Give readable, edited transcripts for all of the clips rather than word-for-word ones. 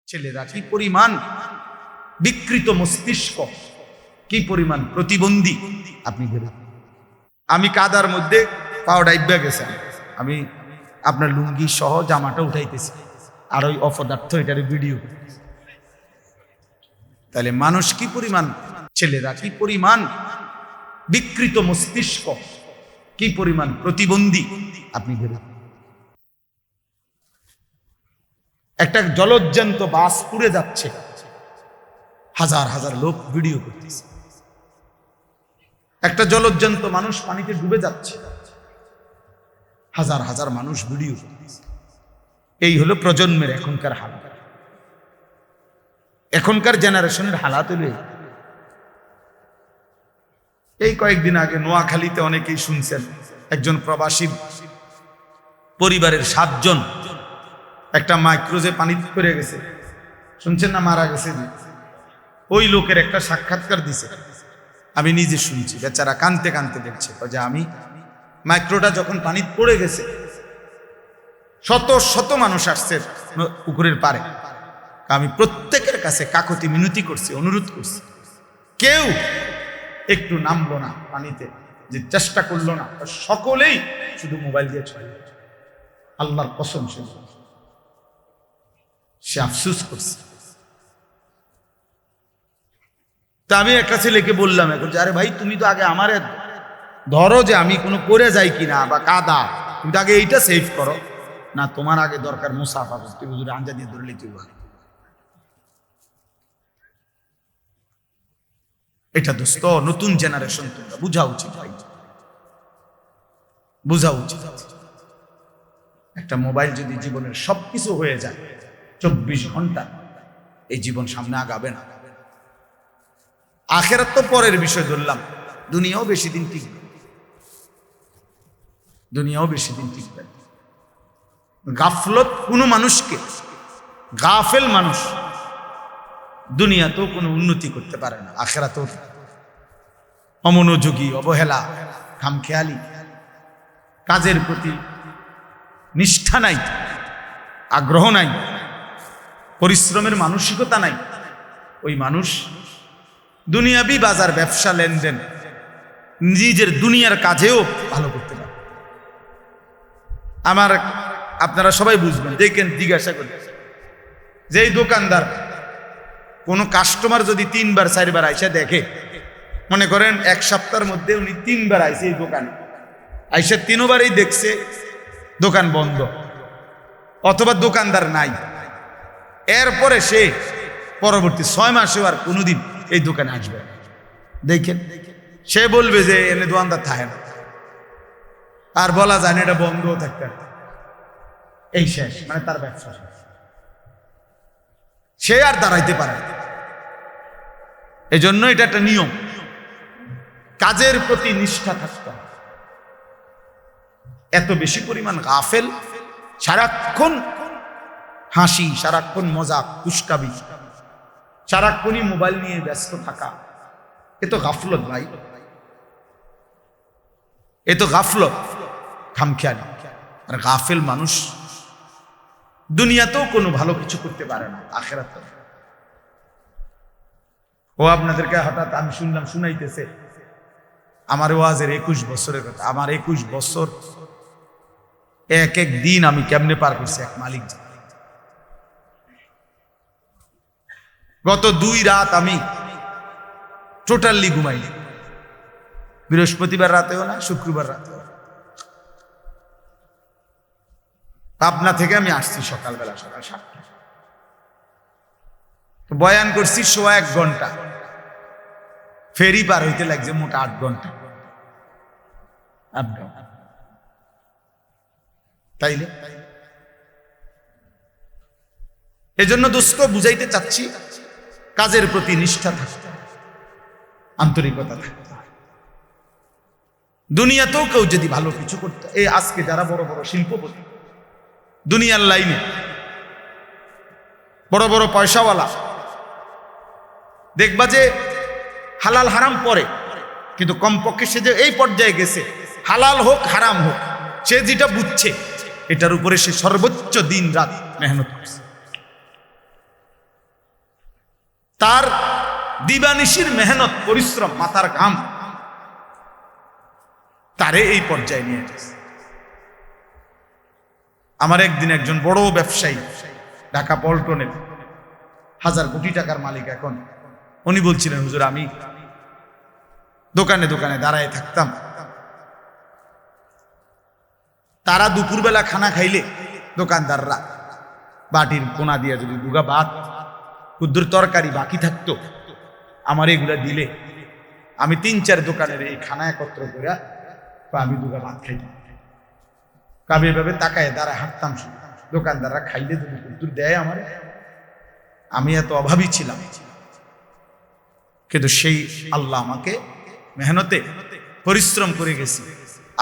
ছেলেরা কি পরিমাণ বিকৃত মস্তিষ্ক, কি পরিমাণ প্রতিবন্ধী আপনি ভেবে। আমি কাদার মধ্যে পাও ডাইবা গেছে, আমি আপনার লুঙ্গি সহ জামাটা উঠাইতেছি আর ওই অপদার্থ এটার ভিডিও। তাহলে মানুষ কি পরিমাণ, ছেলেরা কি পরিমাণ বিকৃত মস্তিষ্ক, কি পরিমাণ প্রতিবন্ধী আপনি ভেবে। একটা জলজ্জান্ত বাস পুড়ে যাচ্ছে, হাজার হাজার লোক ভিডিও করতেছে। একটা জলজ্জান্ত মানুষ পানিতে ডুবে যাচ্ছে, হাজার হাজার মানুষ ভিডিও করতেছে। এই হলো প্রজন্মের এখনকার হালাত, এখনকার জেনারেশনের হালাত হলে। এই কয়েকদিন আগে নোয়াখালীতে অনেকেই শুনছেন, একজন প্রবাসী পরিবারের 7 জন একটা মাইক্রোজে পানি পড়ে গেছে, শুনছেন না, মারা গেছে। ওই লোকের একটা সাক্ষাৎকার দিছে, আমি নিজে শুনছি। বেচারা কানতে কানতে দেখছে যে আমি মাইক্রোটা যখন পানি পড়ে গেছে, শত শত মানুষ আসছে পুকুরের পারে, আমি প্রত্যেকের কাছে কাকতি মিনতি করছি, অনুরোধ করছি, কেউ একটু নামলো না পানিতে, যে চেষ্টা করলো না। সকলেই শুধু মোবাইল দিয়ে ছড়িয়ে। আল্লাহর কসম, সে আফসোস করছে। তা আমি একটা ছেলেকে বললাম এখন, আরে ভাই তুমি তো আগে আমারে ধরো যে আমি কোনো পড়ে যাই কিনা বা কাদা, তুমি তো আগে এইটা সেভ করো না। তোমার আগে দরকার মুসাফা, তুমি যদি আঞ্জা দিয়ে ধরলে তুই। এটা দোস্ত নতুন জেনারেশন, তোমরা বুঝা উচিত ভাই, বুঝা উচিত। একটা মোবাইল যদি জীবনের সবকিছু হয়ে যায়, 24 ঘন্টা এই জীবন সামনে আগাবে না। আখিরাত তো পরের বিষয় ধরলাম, দুনিয়াও বেশি দিন টিকবে, দুনিয়াও বেশি দিন টিকবে। গাফলত কোনো মানুষকে, গাফেল মানুষ দুনিয়াতেও কোনো উন্নতি করতে পারে না, আখিরাতেও। অমনোযোগী, অবহেলা, খামখেয়ালি, কাজের প্রতি নিষ্ঠা নাই, আগ্রহ নাই, পরিশ্রমের মানসিকতা নাই, ওই মানুষ দুনিয়াবি বাজার, ব্যবসা, লেনদেন, নিজের দুনিয়ার কাজেও ভালো করতে পারে। আমার আপনারা সবাই বুঝবেন, দেখেন, জিজ্ঞাসা করেন যে এই দোকানদার কোনো কাস্টমার যদি 3 বার 4 বার আইসা দেখে, মনে করেন 1 সপ্তাহের মধ্যে উনি 3 বার আইসে এই দোকানে, আইসা 3 বারই দেখছে দোকান বন্ধ অথবা দোকানদার নাই, এরপরে সে পরবর্তী 6 মাসেও আর কোনোদিন এই দোকানে আসবে। দেখেন, সে বলবে যে এনে দোকানদার থাকে না, আর বলা যায় না এটা বন্ধও থাকতে, এই শেষ, মানে তার ব্যবসা শেষ, সে আর দাঁড়াইতে পারে না। এই জন্য এটা একটা নিয়ম, কাজের প্রতি নিষ্ঠা থাকতে হবে। এত বেশি পরিমাণ গাফেল, সারাক্ষণ হাসি, সারাক্ষণ মজা, কুশকাবি, সারাক্ষণই মোবাইল নিয়ে ব্যস্ত থাকা, এ তো গাফলত ভাই, এ তো গাফলত, খামখেয়ালি। আর গাফেল মানুষ দুনিয়াতেও কোনো ভালো কিছু করতে পারে না, আখিরাতে। ও আপনাদেরকে হঠাৎ আমি শুনলাম, শুনাইতেছে আমার ওয়াজের 21 বছরের কথা। আমার 21 বছর এক এক দিন আমি কেমনে পার করছি এক মালিক জানে। গত 2 রাত আমি টোটালি ঘুমাইনি, বৃহস্পতিবার রাতেও না, শুক্রবার রাতেও। পাবনা থেকে আমি আসছি সকালবেলা, সকাল 7টা, বয়ান করছি 1.25 ঘন্টা, ফেরি পার হইতে লাগছে মোট 8 ঘন্টা আপ ডাউন। তাইলে এজন্য দোস্ত বুঝাইতে চাচ্ছি, কাজের প্রতি নিষ্ঠা থাকতে, আন্তরিকতা থাকতে। দুনিয়াতেও কেউ যদি ভালো কিছু করতে, এই আজকে যারা বড় বড় শিল্পপতি, দুনিয়ার লাইনে বড় বড় পয়সাওয়ালা, দেখবা যে হালাল হারাম পরে, কিন্তু কমপক্ষে সে যে এই পর্যায়ে গেছে, হালাল হোক হারাম হোক, সে যেটা বুঝছে এটার উপরে সে সর্বোচ্চ দিন রাত মেহনত করছে। তার দিবানিশির মেহনত, পরিশ্রম, মাথার ঘাম তারে এই পর্যায়ে নিয়ে গেছে। আমার একদিন একজন বড় ব্যবসায়ী, ঢাকা পল্টনের 1000 কোটি টাকার মালিক এখন, উনি বলছিলেন, হুজুর আমি দোকানে দোকানে দাঁড়ায় থাকতাম, তারা দুপুরবেলা খানা খাইলে দোকানদাররা বাটির কোনা দিয়ে যদি দুগা ভাত ক্ষুদ্র তরকারি বাকি থাকতো, আমার এগুলা দিলে আমি 3-4 দোকানের এই খানা একত্র করে আমি দুগা ভাত খাইতাম। কাবে এভাবে তাকায় দাঁড়ায় হাঁটতাম, দোকানদাররা খাইলে যদি ক্ষুদ্র দেয় আমার, আমি এত অভাবী ছিলাম, কিন্তু সেই আল্লাহ আমাকে মেহনতে পরিশ্রম করে গেছি,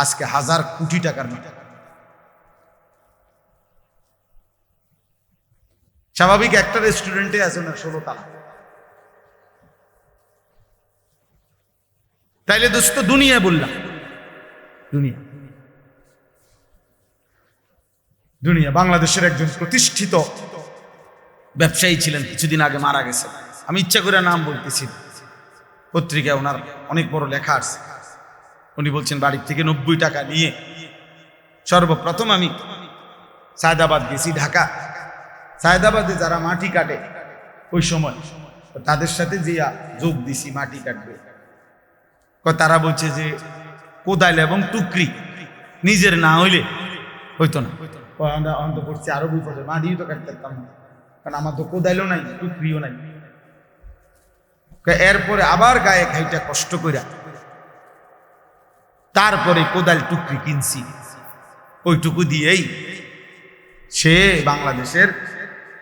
আজকে 1000 কোটি টাকার মালিক। স্বাভাবিক একটা রেস্টুরেন্টে আছে না 16 তালা। তাইলে দোস্ত দুনিয়া বললাম, দুনিয়া দুনিয়া বাংলাদেশের একজন প্রতিষ্ঠিত ব্যবসায়ী ছিলেন, কিছুদিন আগে মারা গেছে। আমি ইচ্ছা করে নাম বলতেছি, পত্রিকায় ওনার অনেক বড় লেখা আছে। উনি বলছেন বাড়ির থেকে 90 টাকা নিয়ে সর্বপ্রথম আমি সায়দাবাদ গেছি, ঢাকা। সায়দাবাদে যারা মাটি কাটে ওই সময় তাদের সাথে যে যোগ দিছি মাটি কাটবে, তারা বলছে যে কোদাল এবং টুকরি নিজের না হইলে হইতো না। অন্ত করছে আরো বিপদে, মাটিও তো কাটতে পারতাম না, কারণ আমার তো কোদাইলও নাই, টুকরিও নাই। এরপরে আবার গায়ে খাইটা কষ্ট কইরা তারপরে কোদাল টুকরি কিনছি, ওইটুকু দিয়েই সে বাংলাদেশের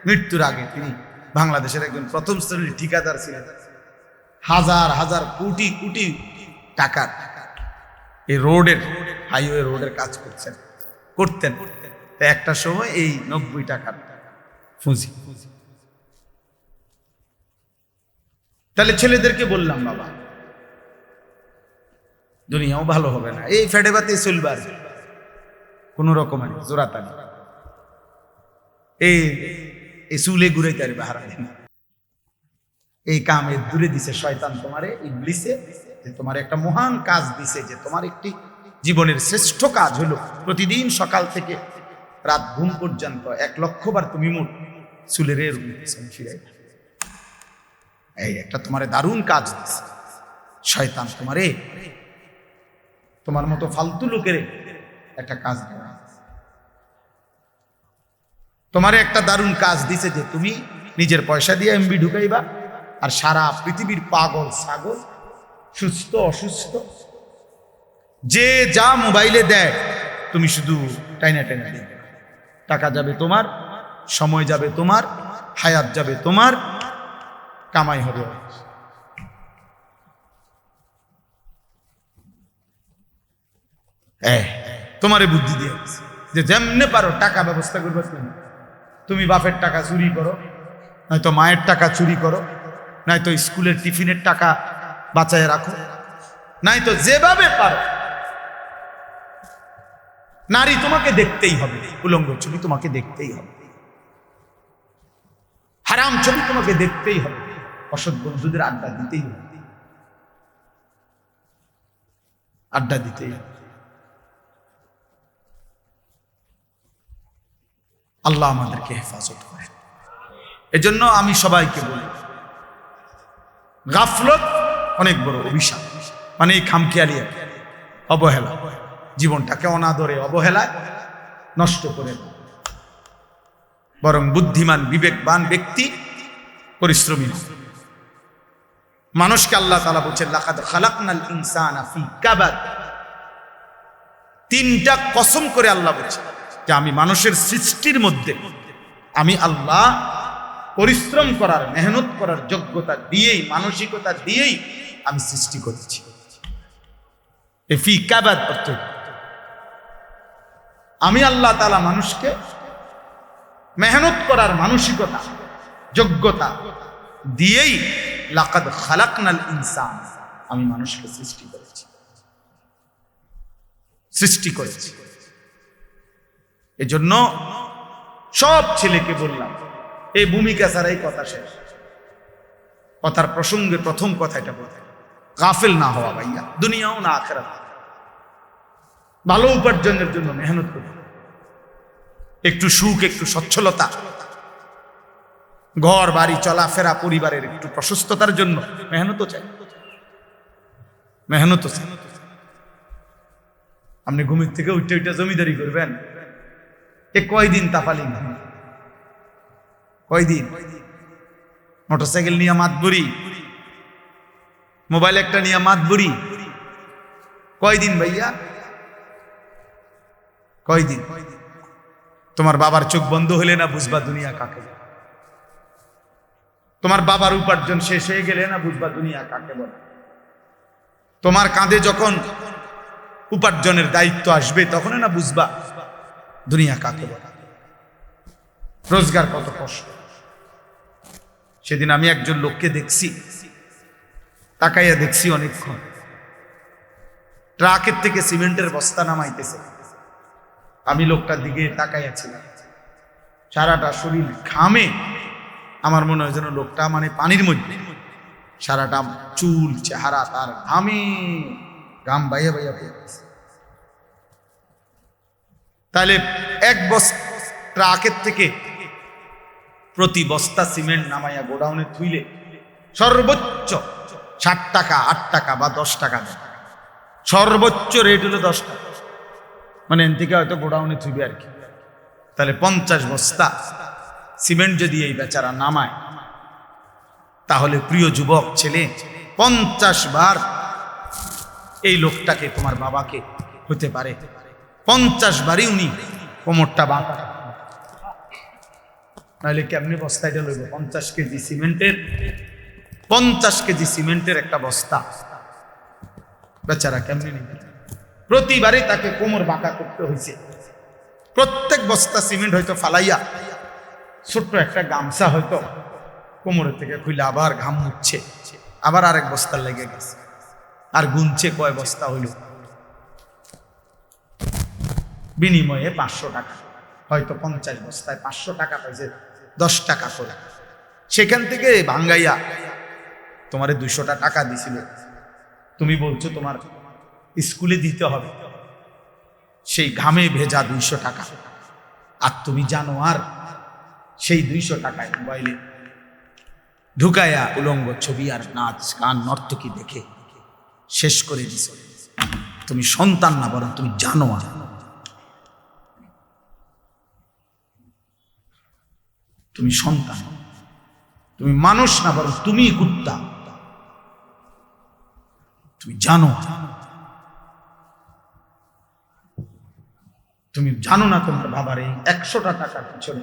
মৃত্যুর আগে তিনি বাংলাদেশের একজন প্রথম শ্রেণীর ঠিকাদার ছিলেন। 1000 কোটি কোটি টাকার এই রোডের, হাইওয়ে রোডের কাজ করতেন। একটা সময় এই 90 টাকার পুঁজি। তাহলে ছেলেদেরকে বললাম, বাবা দুনিয়াও ভালো হবে না, এই ফেডে বাতে চলবার কোন রকমের জোরাতানি, এই চুলে ঘুরে তার বাহারা দিন, এই কামে দূরে দিছে শয়তান তোমারে, ইবলিসে, যে তোমার একটা মহান কাজ দিছে, যে তোমার একটি জীবনের শ্রেষ্ঠ কাজ হলো প্রতিদিন সকাল থেকে রাত ঘুম পর্যন্ত 1,00,000 বার তুমি মোট চুলের ফিরাই। এই একটা তোমারে দারুণ কাজ দিছে শয়তান, তোমারে তোমার মতো ফালতু লোকের একটা কাজ দেওয়া, তোমারে একটা দারুণ কাজ দিছে যে তুমি নিজের পয়সা দিয়ে এমবি ঢুকাইবা, আর সারা পৃথিবীর পাগল ছাগল, সুস্থ অসুস্থ, যে যা মোবাইলে দেয় তুমি শুধু টাইনা টাইনা দিবে। টাকা যাবে তোমার, সময় যাবে তোমার, হায়াত যাবে তোমার, কামাই হবে। তোমারে বুদ্ধি দিয়ে যে যেমনে পারো টাকা ব্যবস্থা করবে, তুমি বাপের টাকা চুরি করো, নয়তো মায়ের টাকা চুরি করো, নয়তো স্কুলের টিফিনের টাকা বাঁচায় রাখো, নয়তো যেভাবে পারো। নারী তোমাকে দেখতেই হবে, উলঙ্গ ছবি তোমাকে দেখতেই হবে, হারাম ছবি তোমাকে দেখতেই হবে, অসৎ বন্ধুদের আড্ডা দিতেই হবে, আড্ডা দিতেই হবে। আল্লাহ আমাদেরকে হেফাজত করে। এজন্য আমি সবাইকে বলি, গাফলত অনেক বড় অভিশাপ, মানে এই খামখেয়ালি, অবহেলা, জীবনটাকে অনাদরে অবহেলায় নষ্ট করে, বরং বুদ্ধিমান বিবেকবান ব্যক্তি পরিশ্রমী মানুষকে আল্লাহ তাআলা বলছেন, লাকাদ খালাকনাল ইনসানা ফি কাবাদ। 3টা কসম করে আল্লাহ বলছেন যে আমি মানুষের সৃষ্টির মধ্যে আমি আল্লাহ পরিশ্রম করার, মেহনত করার যোগ্যতা দিয়েই, মানসিকতা দিয়েই আমি সৃষ্টি করেছি। ফি কাবাদ অর্থ আমি আল্লাহ তাআলা মানুষকে মেহনত করার মানসিকতা, যোগ্যতা দিয়েই লাকাদ খালাকনাল ইনসান, আমি মানুষকে সৃষ্টি করেছি। এজন্য সব ছেলেকে বললাম, এই ভূমিকা ছাড়াই কথা শেষ। কথার প্রসঙ্গে প্রথম কথা এটা বলতে, গাফেল না হওয়া ভাইয়া, দুনিয়াও না আখিরাত। ভালো উপার্জনের জন্য মেহনত করতে, একটু সুখ, একটু সচ্ছলতা, ঘর বাড়ি চলাফেরা, পরিবারের একটু প্রশস্ততার জন্য মেহনতও চাই, মেহনতও চাই। আপনি ঘুমের থেকে উঠে উঠে জমিদারি করবেন, এ কয়দিন তাফালিং, কয়দিন মোটরসাইকেল নিয়ে মাতবুরি, মোবাইল একটা নিয়ে মাতবুরি, কয়দিন ভাইয়া, কয়দিন? তোমার বাবার চোখ বন্ধ হলে না বুঝবা দুনিয়া কাকে, তোমার বাবার উপার্জন শেষ হয়ে গেলে না বুঝবা দুনিয়া কাকে বলে। তোমার কাঁধে যখন উপার্জনের দায়িত্ব আসবে তখন না বুঝবা দুনিয়া কাকে বলে, রোজগার কত কষ্ট। সেদিন আমি একজন লোককে দেখছি, তাকাইয়া দেখছি অনেকক্ষণ, ট্রাকের থেকে সিমেন্টের বস্তা নামাইতেছে। আমি লোকটার দিকে তাকাইয়াছিলাম, সারাটা শরীর ঘামে, আমার মনে হয় যেন লোকটা মানে পানির মধ্যে, সারাটা চুল চেহারা তার ঘামে, ঘাম বাইয়া বাইয়া পেয়েছে। তাহলে এক বস্তা ট্রাকের থেকে প্রতি বস্তা সিমেন্ট নামাইয়া গোডাউনে থুইলে সর্বোচ্চ 60 টাকা, 8 টাকা বা 10 টাকা দেয়, সর্বোচ্চ রেট হলো 10 টাকা, মানে এন থেকে হয়তো গোডাউনে থুইবে আর কি। তাহলে 50 বস্তা সিমেন্ট যদি এই বেচারা নামায়, তাহলে প্রিয় যুবক ছেলে, 50 বার এই লোকটাকে, তোমার বাবাকে হতে পারে 50 বারই উনি কোমরটা বাঁকা, নাহলে কেমনি বস্তা এটা লইব? 50 কেজি সিমেন্টের, 50 কেজি সিমেন্টের একটা বস্তা বেচারা কেমনি নিবে? প্রতিবারই তাকে কোমর বাঁকা করতে হয়েছে। প্রত্যেক বস্তা সিমেন্ট হয়তো ফালাইয়া ছোট্ট একটা গামছা হয়তো কোমরের থেকে খুলে আবার ঘাম মুছছে, আবার আরেক বস্তা লেগে গেছে, আর গুনছে কয় বস্তা হইল, বিনিময়ে 500 টাকা, হয়তো 50 বস্তায় 500 টাকা পাইছে, 10 টাকা করে। সেখান থেকে ভাঙ্গাইয়া তোমারে 200 টাকা দিছিল, তুমি বলছো তোমার স্কুলে দিতে হবে, সেই ঘামে ভেজা 200 টাকা। আর তুমি জানো আর সেই 200 টাকায় মোবাইলে ঢুকাইয়া উলঙ্গ ছবি আর নাচ গান নর্তকী দেখে শেষ করে দিছ। তুমি সন্তান না, বরং তুমি জানো আর, তুমি সন্তান, তুমি মানুষ না, বরং তুমি কুত্তা, তুমি জানো, তুমি জানো না তোমার বাবার এই 100টা টাকার পিছনে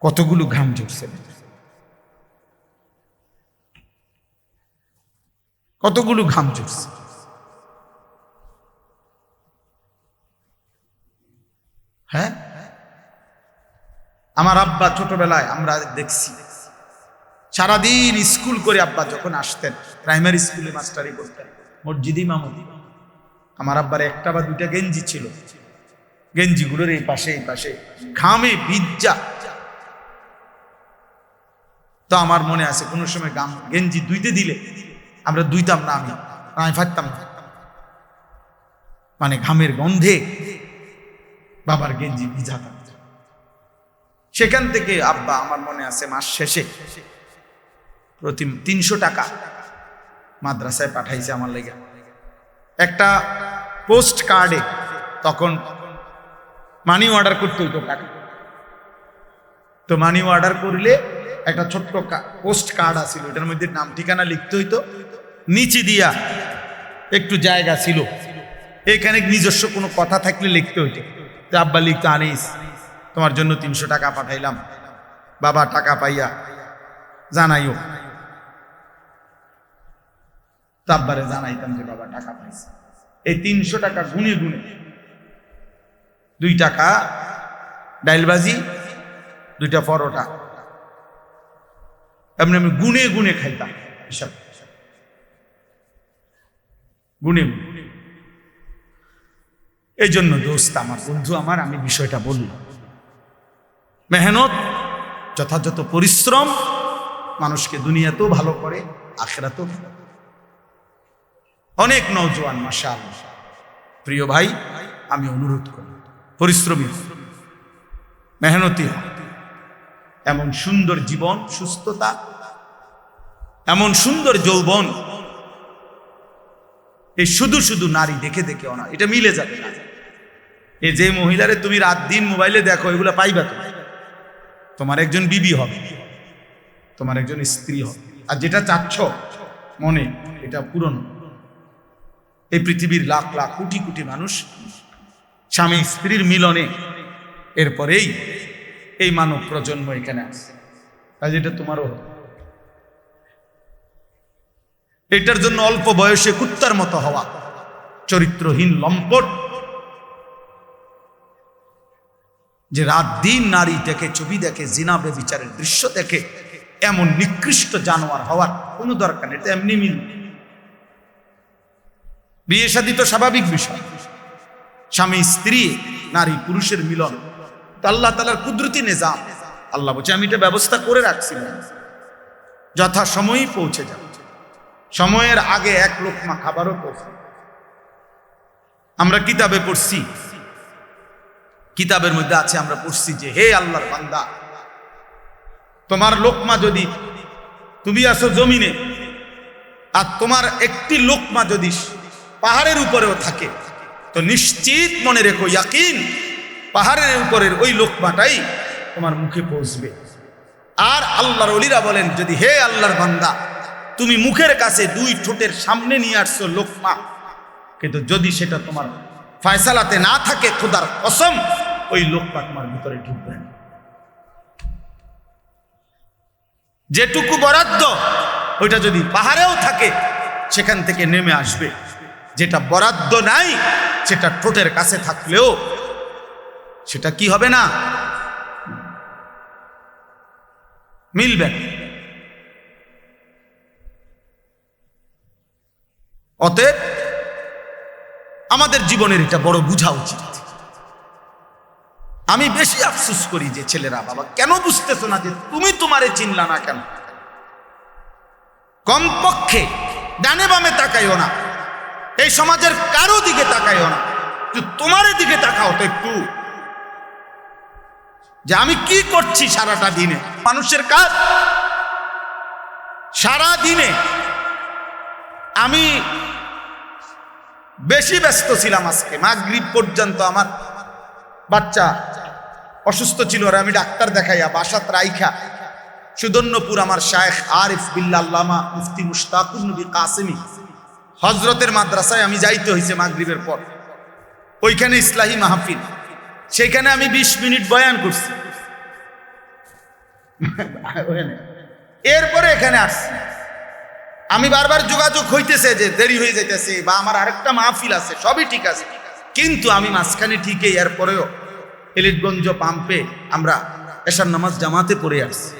কতগুলো ঘাম ঝরছে, কতগুলো ঘাম ঝরছে। হ্যাঁ, আমার আব্বা ছোটবেলায় আমরা দেখছি সারাদিন স্কুল করে আব্বা যখন আসতেন, প্রাইমারি স্কুলে মাস্টারি করতেন, মসজিদ ইমামতি, আমার আব্বার একটা বা দুইটা গেঞ্জি ছিল, গেঞ্জিগুলোর এই পাশে এই পাশে ঘামে ভিজা। তো আমার মনে আছে কোনো সময় গেঞ্জি ধুইতে দিলে আমরা ধুইতাম না, আমি ফাটতাম না, মানে ঘামের গন্ধে বাবার গেঞ্জি ভিজাতাম। সেখান থেকে আব্বা আমার মনে আছে মাস শেষে প্রতি 300 টাকা মাদ্রাসায় পাঠাইছে আমার লেগে। একটা পোস্ট কার্ডে তখন মানি অর্ডার করতে হইতো টাকা, তো মানি অর্ডার করলে একটা ছোট্ট পোস্ট কার্ড আছিল, এটার মধ্যে নাম ঠিকানা লিখতে হইতো, নিচে দিয়া একটু জায়গা ছিল, এখানে নিজস্ব কোনো কথা থাকলে লিখতে হইতো। তো আব্বা লিখতো, আনিস তোমার জন্য 300 টাকা পাঠাইলাম, বাবা টাকা পাইয়া জানাইও। তো আব্বারে জানাইতাম যে বাবা টাকা পাইছে। এই 300 টাকা গুনে গুনে 2 টাকা ডাইলবাজি, 2টা পরোটা, এমনি আমি গুনে গুনে খাইতাম, হিসাব গুনে। এই জন্য দোস্ত আমার, বন্ধু আমার, আমি বিষয়টা বললাম, মেহনত, যথাযথ পরিশ্রম, মানুষকে দুনিয়াতেও ভালো করে, আখিরাতেও ভালো করে। অনেক নওজোয়ান মাশাআল্লাহ। প্রিয় ভাই, আমি অনুরোধ করি, পরিশ্রমী, মেহনতি, এমন সুন্দর জীবন, সুস্থতা, এমন সুন্দর যৌবন, এই শুধু শুধু নারী দেখে দেখে না, এটা মিলে যাবে না। এই যে মহিলারে তুমি রাত দিন মোবাইলে দেখো, এগুলো পাইবা তুমি, তোমার একজন বিবি হবে, তোমার একজন স্ত্রী হবে। আর যেটা চাচ্ছ মনে, এটা পূরণ। এই পৃথিবীর লাখ লাখ কোটি কোটি মানুষ স্বামী স্ত্রীর মিলনে, এরপরেই এই মানব প্রজন্ম এখানে আসে। আজ এটা তোমারও, এটার জন্য অল্প বয়সে কুত্তার মতো হওয়া, চরিত্রহীন লম্পট, যে রাত দিন নারী দেখে, ছবি দেখে, জিনা ব্যভিচারের দৃশ্য দেখে, এমন নিকৃষ্ট জানোয়ার হওয়ার কোনো দরকার নেই। এটা এমনি মিল। বিয়ে শাদী তো স্বাভাবিক বিষয়, স্বামী স্ত্রী, নারী পুরুষের মিলন, আল্লাহ তাআলার কুদরতি নিজাম। আল্লাহ বলছে আমি এটা ব্যবস্থা করে রাখছিলাম, যথা সময়ই পৌঁছে যাবে। সময়ের আগে এক লোকমা খাবারও পৌঁছে। আমরা কিতাবে পড়ছি, কিতাবের মধ্যে আছে, আমরা পড়ছি যে হে আল্লাহর বান্দা, তোমার লোকমা যদি, তুমি আসো জমিনে, আর তোমার একটি লোকমা যদি পাহাড়ের উপরেও থাকে, তো নিশ্চিত মনে রেখো, ইয়াকিন, পাহাড়ের উপরের ওই লোকমাটাই তোমার মুখে পৌঁছবে। আর আল্লাহর ওলিরা বলেন, যদি হে আল্লাহর বান্দা, তুমি মুখের কাছে দুই ঠোঁটের সামনে নিয়ে আসছো লোকমা, কিন্তু যদি সেটা তোমার ফয়সালাতে না থাকে, খোদার কসম ওই লোকমা তোমার ভিতরে ঢুকবে না। যেটুকু বরাদ্দ, ওইটা যদি পাহাড়েও থাকে, সেখান থেকে নেমে আসবে। যেটা বরাদ্দ নাই, সেটা ঠোঁটের কাছে থাকলেও সেটা কি হবে না, মিলবে। অতএব আমাদের জীবনের এটা বড় বুঝা উচিত। আমি বেশি আফসোস করি যে ছেলেরা, বাবা কেন বুঝতেছো না যে তুমি তোমারে চিনলা না কেন? কমপক্ষে ডানে বামে তাকাইও না, এই সমাজের কারো দিকে তাকাইও না, তোমার দিকে তাকাও তো একটু, যে আমি কি করছি সারাটা দিনে। মানুষের কাজ সারা দিনে আমি বেশি ব্যস্ত ছিলাম। আজকে মাগরিব পর্যন্ত আমার বাচ্চা অসুস্থ ছিল, আর আমি ডাক্তার দেখাইয়া বাসাত রাইখা সুদন্যপুর আমার শায়েখ আরিফ বিল্লাহ আল্লামা মুফতি মুশতাকুর নবী কাসেমি হজরতের মাদ্রাসায় আমি যাইতে হয়েছে মাগরিবের পর। ওইখানে ইসলাহি মাহফিল, সেখানে আমি 20 মিনিট বয়ান করছি, এরপরে এখানে আসছি। আমি বারবার যোগাযোগ হইতেছে যে দেরি হয়ে যাইতেছে, বা আমার আরেকটা মাহফিল আছে, সবই ঠিক আছে, কিন্তু আমি মাঝখানে ঠিকই এরপরেও এলিটগঞ্জ পাম্পে আমরা এশার নামাজ জামাতে পড়ে আসছি।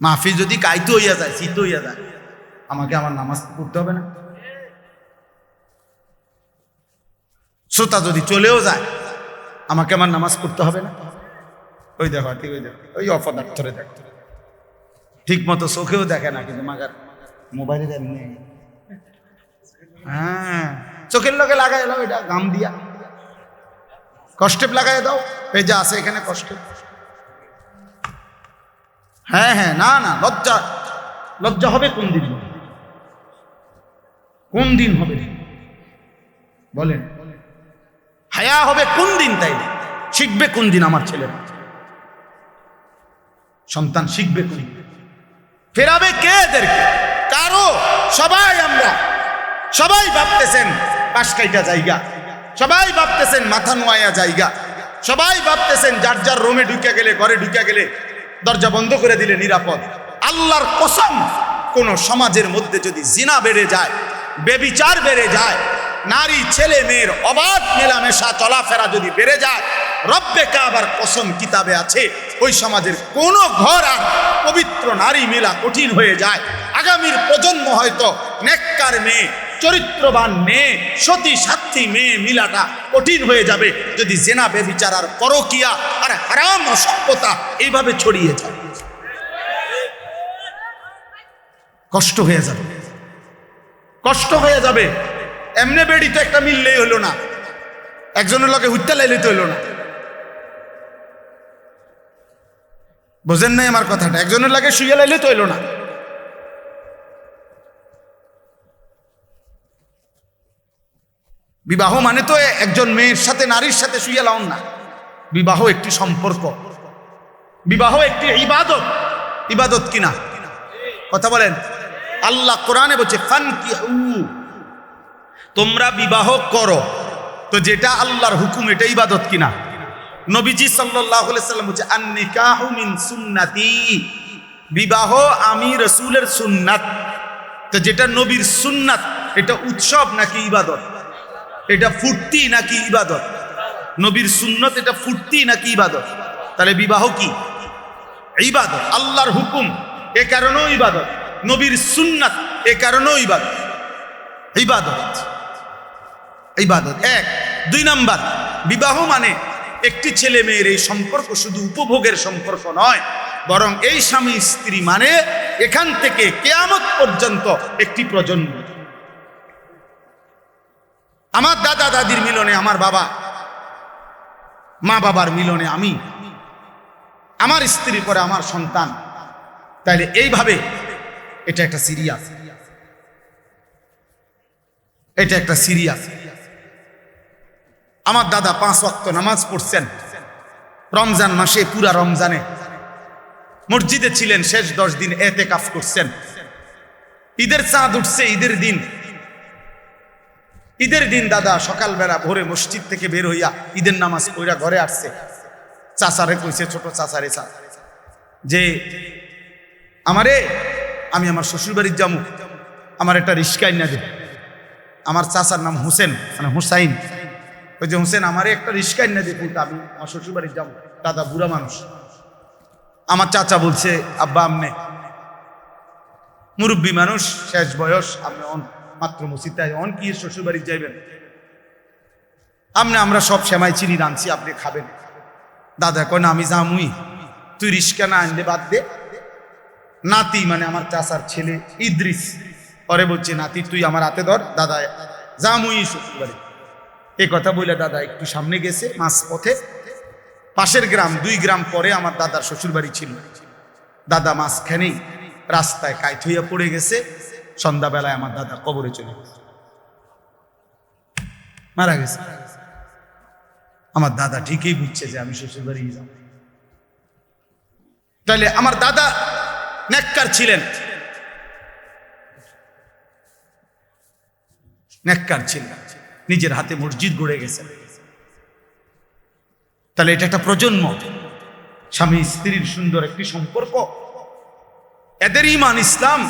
মাহফিল যদি কাইতে হইয়া যায়, শীত হইয়া যায়, আমাকে আমার নামাজ পড়তে হবে না? শ্রোতা যদি চলেও যায়, আমাকে আমার নামাজ পড়তে হবে না? ওই দেখো, ঠিক ওই দেখো, ওই অপদার্থরে দেখো, ঠিক মতো চোখেও দেখে না, কিন্তু মাগার মোবাইলে এমনি, হ্যাঁ চোখের লগে লাগাই দাও, এটা গাম দিয়া কষ্টেপ লাগাই দাও, এই যে আছে এখানে কষ্টেপ। হ্যাঁ হ্যাঁ, না না, লজ্জা, লজ্জা হবে কোন দিন? কোন দিন হবে বলেন? হায়া হবে কোন দিন? তাই শিখবে কোন দিন? আমার ছেলেরা, সন্তান শিখবে কোন দিন? ফেরাবে কে এদেরকে? কারো। সবাই, আমরা সবাই ভাবতেছেন পাশ কাইটা জায়গা, সবাই ভাবতেছেন মাথা নোয়া জায়গা, সবাই ভাবতেছেন যার যার রুমে ঢুকে গেলে, ঘরে ঢুকে গেলে দরজা বন্ধ করে দিলে নিরাপদ। আল্লাহর কসম, কোন সমাজের মধ্যে যদি জিনা বেড়ে যায়, বেবিচার বেড়ে যায়, নারী ছেলে মেয়ের অবাধ মেলামেশা চলাফেরা যদি বেড়ে যায়, রব্বে কাবার কসম কিতাবে আছে, ওই সমাজের কোন ঘর আর পবিত্র নারী মেলা কঠিন হয়ে যায়। আগামীর প্রজন্ম হয়তো নেককার মেয়ে, চরিত্রবান মেয়ে, সতী সাথী মেয়ে মিলাটা কঠিন হয়ে যাবে যদি জেনা বেবিচার আর পরকিয়া আর হারাম অসভ্যতা এইভাবে ছড়িয়ে যায়। কষ্ট হয়ে যাবে, কষ্ট হয়ে যাবে। এমনি বেড়ি তো একটা মিললেই হলো না, একজনের লগে হুইত্যা লাইলে তো হইলো না। বোঝেন নাই আমার কথাটা? একজনের লাগে শুয়ে লাইলে তো হইলো না। বিবাহ মানে তো একজন মেয়ের সাথে নারীর সাথে শুয়ে লাউন না। বিবাহ একটি সম্পর্ক, বিবাহ একটি ইবাদত। ইবাদত কিনা কথা বলেন? আল্লাহ কোরআনে বলছে ফানকিহু, তোমরা বিবাহ করো। তো যেটা আল্লাহর হুকুম এটা ইবাদত কিনা? নবীজি সাল্লাল্লাহু আলাইহি সাল্লাম বলছে আন-নিকাহু মিন সুন্নতি, বিবাহ আমি রাসূলের সুন্নাত। তো যেটা নবীর সুন্নাত এটা উৎসব নাকি ইবাদত? এটা ফুর্তি নাকি ইবাদত? নবীর সুন্নত এটা ফুর্তি নাকি ইবাদত? তাহলে বিবাহ কি? ইবাদত। আল্লাহর হুকুম এ কারণেও ইবাদত, নবীর সুন্নাত এ কারণেও ইবাদত। ইবাদত ইবাদত এক। দুই নাম্বার, বিবাহ মানে একটি ছেলে মেয়ের এই সম্পর্ক শুধু উপভোগের সম্পর্ক নয়, বরং এই স্বামী স্ত্রী মানে এখান থেকে কিয়ামত পর্যন্ত একটি প্রজন্ম। আমার দাদা দাদির মিলনে আমার বাবা, মা বাবার মিলনে আমি, আমার স্ত্রী পরে আমার সন্তান। তাইলে এইভাবে এটা একটা সিরিয়াস, এটা একটা সিরিয়াস। আমার দাদা 5 ওয়াক্ত নামাজ পড়ছেন রমজান মাসে, পুরা রমজানে মসজিদে ছিলেন, শেষ 10 দিন এতেকাফ করছেন। ঈদের চাঁদ উঠছে, ঈদের দিন দাদা সকালবেলা ভোরে মসজিদ থেকে বের হইয়া ঈদের নামাজ পড়া ঘরে আসছে। চাচারে কইছে, ছোট চাচারে যে আমি আমার শ্বশুর বাড়ির যাবো, আমার একটা রিস্কা না দে। আমার চাচার নাম হোসেন, মানে হুসাইন। ওই যে হোসেন, আমারে একটা রিস্কা না দে, আমি আমার শ্বশুর বাড়ির যাবো। দাদা বুড়া মানুষ। আমার চাচা বলছে আব্বা আমনে মুরব্বী মানুষ, শেষ বয়স, আপনি মাত্র মসজিদে অন কি শ্বশুর বাড়ি যাইবেন? আমরা সব সেমাই চিনি রাঁধছি, আপনি খাবেন। দাদা কয় না, আমি যামুই, তুই রিস্কা না আনলে বাদ দে। নাতি মানে আমার চাচার ছেলে ইদ্রিস, পরে বলছে নাতি তুই আমার হাতে ধর, দাদা যামুই শ্বশুর বাড়ি। এই কথা বলে দাদা একটু সামনে গেছে, মাঝ পথে পাশের গ্রাম, 2 গ্রাম পরে আমার দাদার শ্বশুর বাড়ি ছিল। দাদা মাঝখানেই রাস্তায় কাইট হইয়া পড়ে গেছে। সন্ধ্যাবেলায় আমার দাদা কবরে চলে গেছে, মারা গেছে। আমার দাদা ঠিকই বুঝছে যে আমি শ্বশুর বাড়ি যাব। তাহলে আমার দাদা নেককার ছিলেন, নেককার ছিলেন, নিজের হাতে মসজিদ গড়ে গেছেন। তাহলে এটা একটা প্রজন্ম, স্বামী স্ত্রীর সুন্দর একটি সম্পর্ক, এদের ঈমান ইসলাম,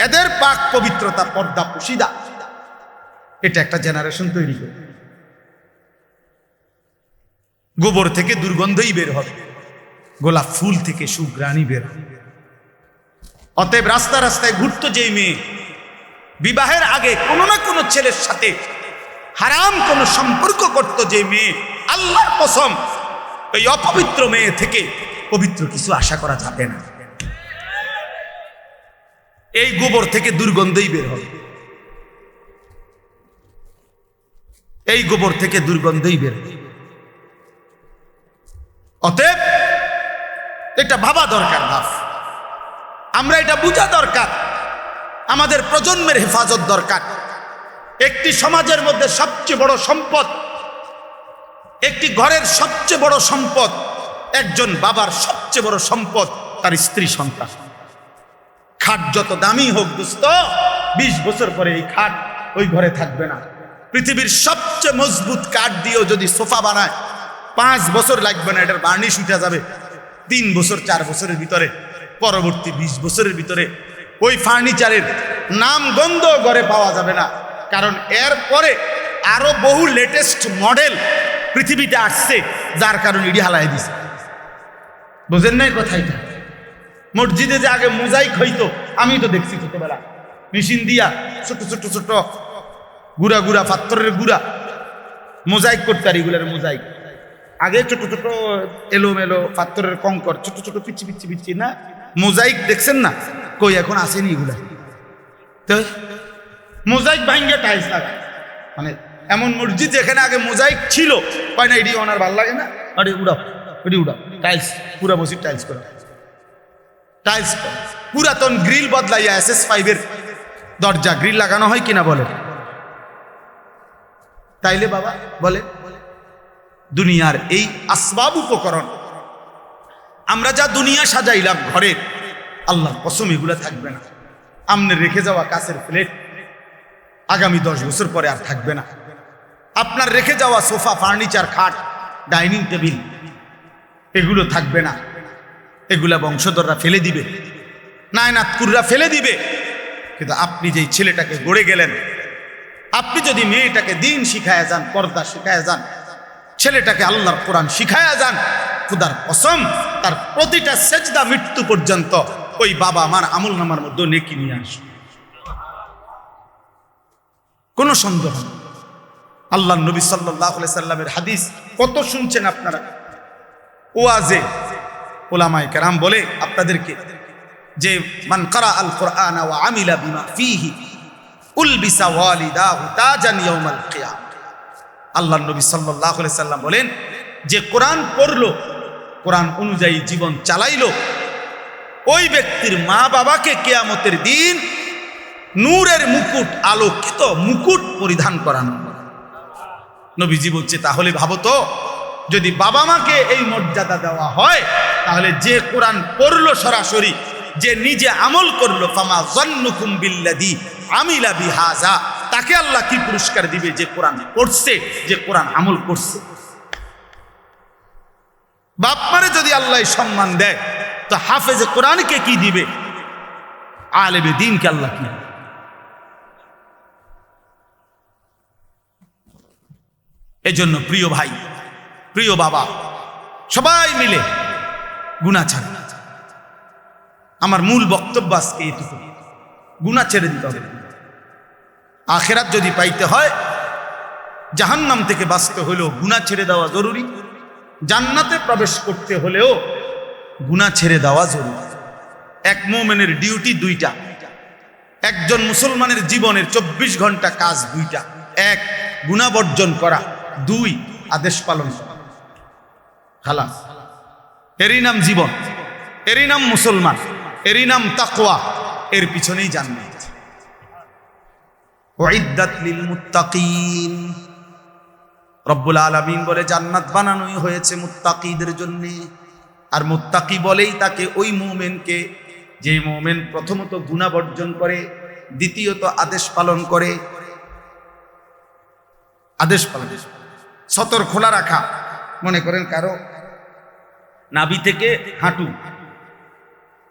এদের পাক পবিত্রতা, পর্দা পুশিদা, এটা একটা জেনারেশন তৈরি করে। গোবর থেকে দুর্গন্ধই বের হবে, গোলাপ ফুল থেকে সুঘ্রাণই বের হবে। অতএব রাস্তা রাস্তায় ঘুরতো যেই মেয়ে, বিবাহের আগে কোনো না কোনো ছেলের সাথে হারাম কোনো সম্পর্ক করত যে মেয়ে, আল্লাহর কসম এই অপবিত্র মেয়ে থেকে পবিত্র কিছু আশা করা যাবে না। এই গোবর থেকে দুর্গন্ধই বের হবে, এই গোবর থেকে দুর্গন্ধই বের হবে। অতএব এটা ভাবা দরকার, আমরা এটা বুঝা দরকার, আমাদের প্রজন্মের হেফাজত দরকার। একটি সমাজের মধ্যে সবচেয়ে বড় সম্পদ, একটি ঘরের সবচেয়ে বড় সম্পদ, একজন বাবার সবচেয়ে বড় সম্পদ তার স্ত্রী সন্তান। খাট যত দামি হোক দোস্ত, 20 বছর পরে এই খাট ওই ঘরে থাকবে না। পৃথিবীর সবচেয়ে মজবুত কাঠ দিয়েও যদি সোফা বানায় 5 বছর লাগবে না, এটার বার্নিশ উঠে যাবে 3 বছর 4 বছরের ভিতরে। পরবর্তী 20 বছরের ভিতরে ওই ফার্নিচারের নাম গন্ধ ঘরে পাওয়া যাবে না, কারণ এর পরে আরো বহু লেটেস্ট মডেল পৃথিবীতে আসছে, যার কারণে ইডি হালাই দিছে। বুঝেন নাই কথাই? মসজিদে যে আগে মোজাইক হইতো, আমি তো দেখছি ছোটবেলা, মেশিন দিয়া ছোট ছোট ছোট গুড়া গুড়া পাথরের গুড়া মোজাইক করতে, আর এগুলার মোজাইক আগে ছোট ছোট এলোমেলো পাথরের কঙ্কর, ছোট ছোট পিচ্ছি পিচ্ছি পিচ্ছি না, মোজাইক দেখছেন না, কই এখন আসেনি এগুলা। তো মোজাইক ভাঙ্গে টাইলস লাগায়, মানে এমন মসজিদ যেখানে আগে মোজাইক ছিল, কয় না এটি ওনার ভাল লাগে না, আরে উড়াও এটি উড়াও, টাইলস পুরা মসজিদ টাইলস করা, টাইলস পুরাতন গ্রিল বদলাইয়া SS5 এর দরজা গ্রিল লাগানো হয় কিনা বলে? তাইলে বাবা বলে দুনিয়ার এই আসবাব উপকরণ আমরা যা দুনিয়া সাজাইলাম ঘরে, আল্লাহর কসম এগুলা থাকবে না। আমনে রেখে যাওয়া কাঁচের প্লেট আগামী 10 বছর পরে আর থাকবে না। আপনার রেখে যাওয়া সোফা, ফার্নিচার, খাট, ডাইনিং টেবিল এগুলো থাকবে না। এগুলা বংশধররা ফেলে দিবে, নায়নাতকুররা ফেলে দিবে। কিন্তু আপনি যেই ছেলেটাকে গড়ে গেলেন, আপনি যদি মেয়েটাকে দিন শিখায়া যান, পর্দা শিখায়া যান, ছেলেটাকে আল্লাহর কোরআন শিখায়া যান, খুদার কসম তার প্রতিটা সেজদা মৃত্যু পর্যন্ত ওই বাবা আমার আমল নামার মধ্যে নেকি নিয়ে আসবে, কোনো সন্দেহ নেই। আল্লাহ নবী সাল্লাল্লাহু আলাইহি সাল্লামের হাদিস কত শুনছেন আপনারা, ওয়াজে উলামায়ে কেরাম বলে আপনাদেরকে যে মান কারা আল কোরআন ওয়া আমিলা বিমা ফিহি উলবিসা ওয়ালিদাহু তাজান ইয়াউমাল কিয়ামah। আল্লাহ নবী সাল্লাল্লাহু আলাইহি সাল্লাম বলেন, যে কোরআন পড়লো, কোরআন অনুযায়ী জীবন চালাইলো, ওই ব্যক্তির মা বাবাকে কিয়ামতের দিন নূরের মুকুট, আলোকিত মুকুট পরিধান করানো। নবীজি বলছে তাহলে ভাবো তো, যদি বাবা মাকে এই মর্যাদা দেওয়া হয়, তাহলে যে কোরআন পড়লো সরাসরি, যে নিজে আমল করলো, ফামা যান্নুকুম বিল্লাযী আমিলা বিহাযা, তাকে আল্লাহ কি পুরস্কার দিবে? যে কোরআন পড়ছে, যে কোরআন আমল করছে। বাপ মারে যদি আল্লাহ সম্মান দেয়, তো হাফেজে কোরআনকে কি দিবে? আলেমে দ্বীনকে আল্লাহ কি? এজন্য প্রিয় ভাই, প্রিয় বাবা, সবাই মিলে গুনাহ ছাড়। আমার মূল বক্তব্য আজকে এটুকু, গুনাহ ছেড়ে দিতে হবে। আখিরাত যদি পাইতে হয়, জাহান্নাম থেকে বাঁচতে হলেও গুনাহ ছেড়ে দেওয়া জরুরি, জান্নাতে প্রবেশ করতে হলেও গুনাহ ছেড়ে দেওয়া জরুরি। এক মুমিনের ডিউটি দুইটা, একজন মুসলমানের জীবনের 24 ঘন্টা কাজ দুইটা: এক, গুনাহ বর্জন করা; দুই, আদেশ পালন করা। খালাস, এরই নাম জীবন, এরই নাম মুসলমান, এরই নাম তাকওয়া, এর পিছনেই জান্নাত। উইদ্দাত লিল মুত্তাকিন, রব্বুল আলামিন বলে জান্নাত বানানোই হয়েছে মুত্তাকিদের জন্য। আর মুত্তাকি বলেই তাকে ওই মুমিনকে, যে মুমিন প্রথমত গুনাহ বর্জন করে, দ্বিতীয়ত আদেশ পালন করে। আদেশ পালন, সতর খোলা রাখা। মনে করেন কারো নাভি থেকে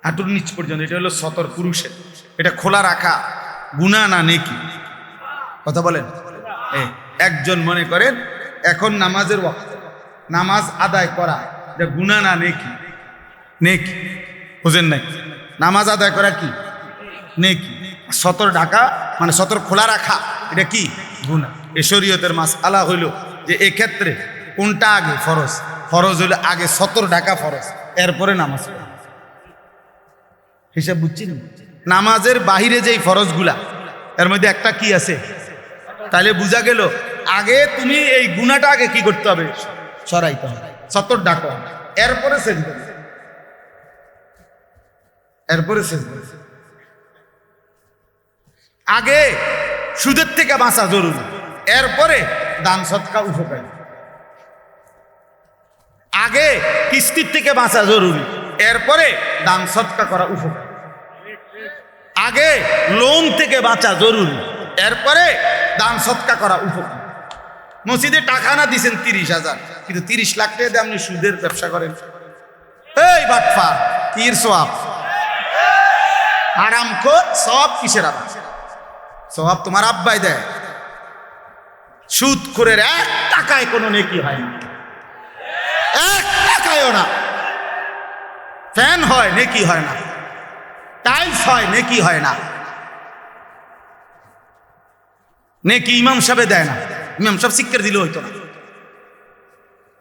হাঁটুর নিচ পর্যন্ত, এটা হলো সতর পুরুষের, এটা খোলা রাখা গুনাহ না নেকি? কথা বলেন। একজন মনে করেন এখন নামাজের ওয়াক্ত, নামাজ আদায় করা এটা গুনাহ না নেকি? নেকি, বুঝেন নাই? নামাজ আদায় করা কি নেকি? সতর ঢাকা মানে সতর খোলা রাখা, এটা কি? গুনাহ। এ শরীয়তের মাসআলা হইল যে এক্ষেত্রে কোনটা আগে ফরজ? ফরজ হইল আগে সতর ঢাকা ফরজ, এরপরে নামাজ। হিসাব বুঝছি না? নামাজের বাহিরে যেই ফরজগুলা, এর মধ্যে একটা কি আছে? তাহলে বোঝা গেল আগে তুমি এই গুনাহটা আগে কি করতে হবে? সরাইতে হবে, সতর ঢাকা, এরপরে সেজদা, এরপরে সেজদা। আগে সুদের থেকে বাঁচা জরুরি, এরপরে দান সদকা উপকারী। আগে কিস্তির থেকে বাঁচা জরুরি, এরপরে দান সদকা করা উপকারী। আগে লোন থেকে বাঁচা জরুরি, এরপরে দান সদকা করা উপকারী। মসজিদে টাকা না দিছেন 30,000, কিন্তু 30 লাখ টাকা দিয়ে আপনি সুদের ব্যবসা করেন, এই বাটফার, কির সওয়াব? হারামখোর, সওয়াব কিসের? আবার সওয়াব তোমার আব্বাই দেয়। সুদখোরের 1 টাকায় কোনো নেকি হয় না, 1 টাকায়ও না। ফ্যান হয়, নেকি হয় না। টাইলস হয়, নেকি হয় না। নেকি ইমাম সাহেব দেয় না, ইমাম সাহেব শিক্ষার দিলে হইতো না।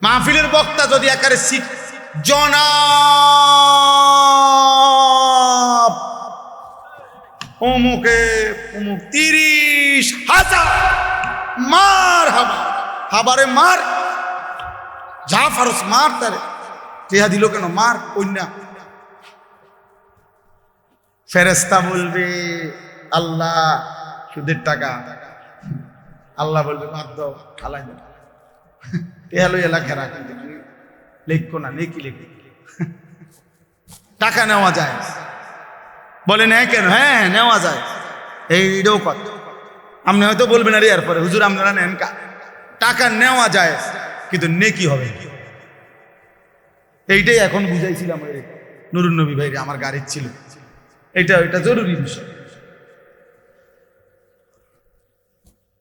মাহফিলের বক্তা যদি একারে জনাব অমুকে অমুক 30,000 মার হাবারে মার, যা ফারস মার, তারে টিহা দিল কেন, মার কন্যা। ফেরেস্তা বলবে আল্লাহ সুদের টাকা, আল্লাহ বলবে বাদ দাও, খালাই দাও, টিহা লই এলাকা রাখ, লেখো না, নেকি লেখো। টাকা নেওয়া যায়, বলে নেয় কেন? হ্যাঁ নেওয়া যায়, এইটাও কত। আপনি হয়তো বলবেন আরে এরপরে হুজুর আপনারা নেন কা, টাকা নেওয়া যায় কিন্তু নেকি হবে। এইটাই এখন বুঝাইছিলাম নুরুন নবী ভাইরে, আমার গাড়ির ছিল, এটা জরুরি বিষয়।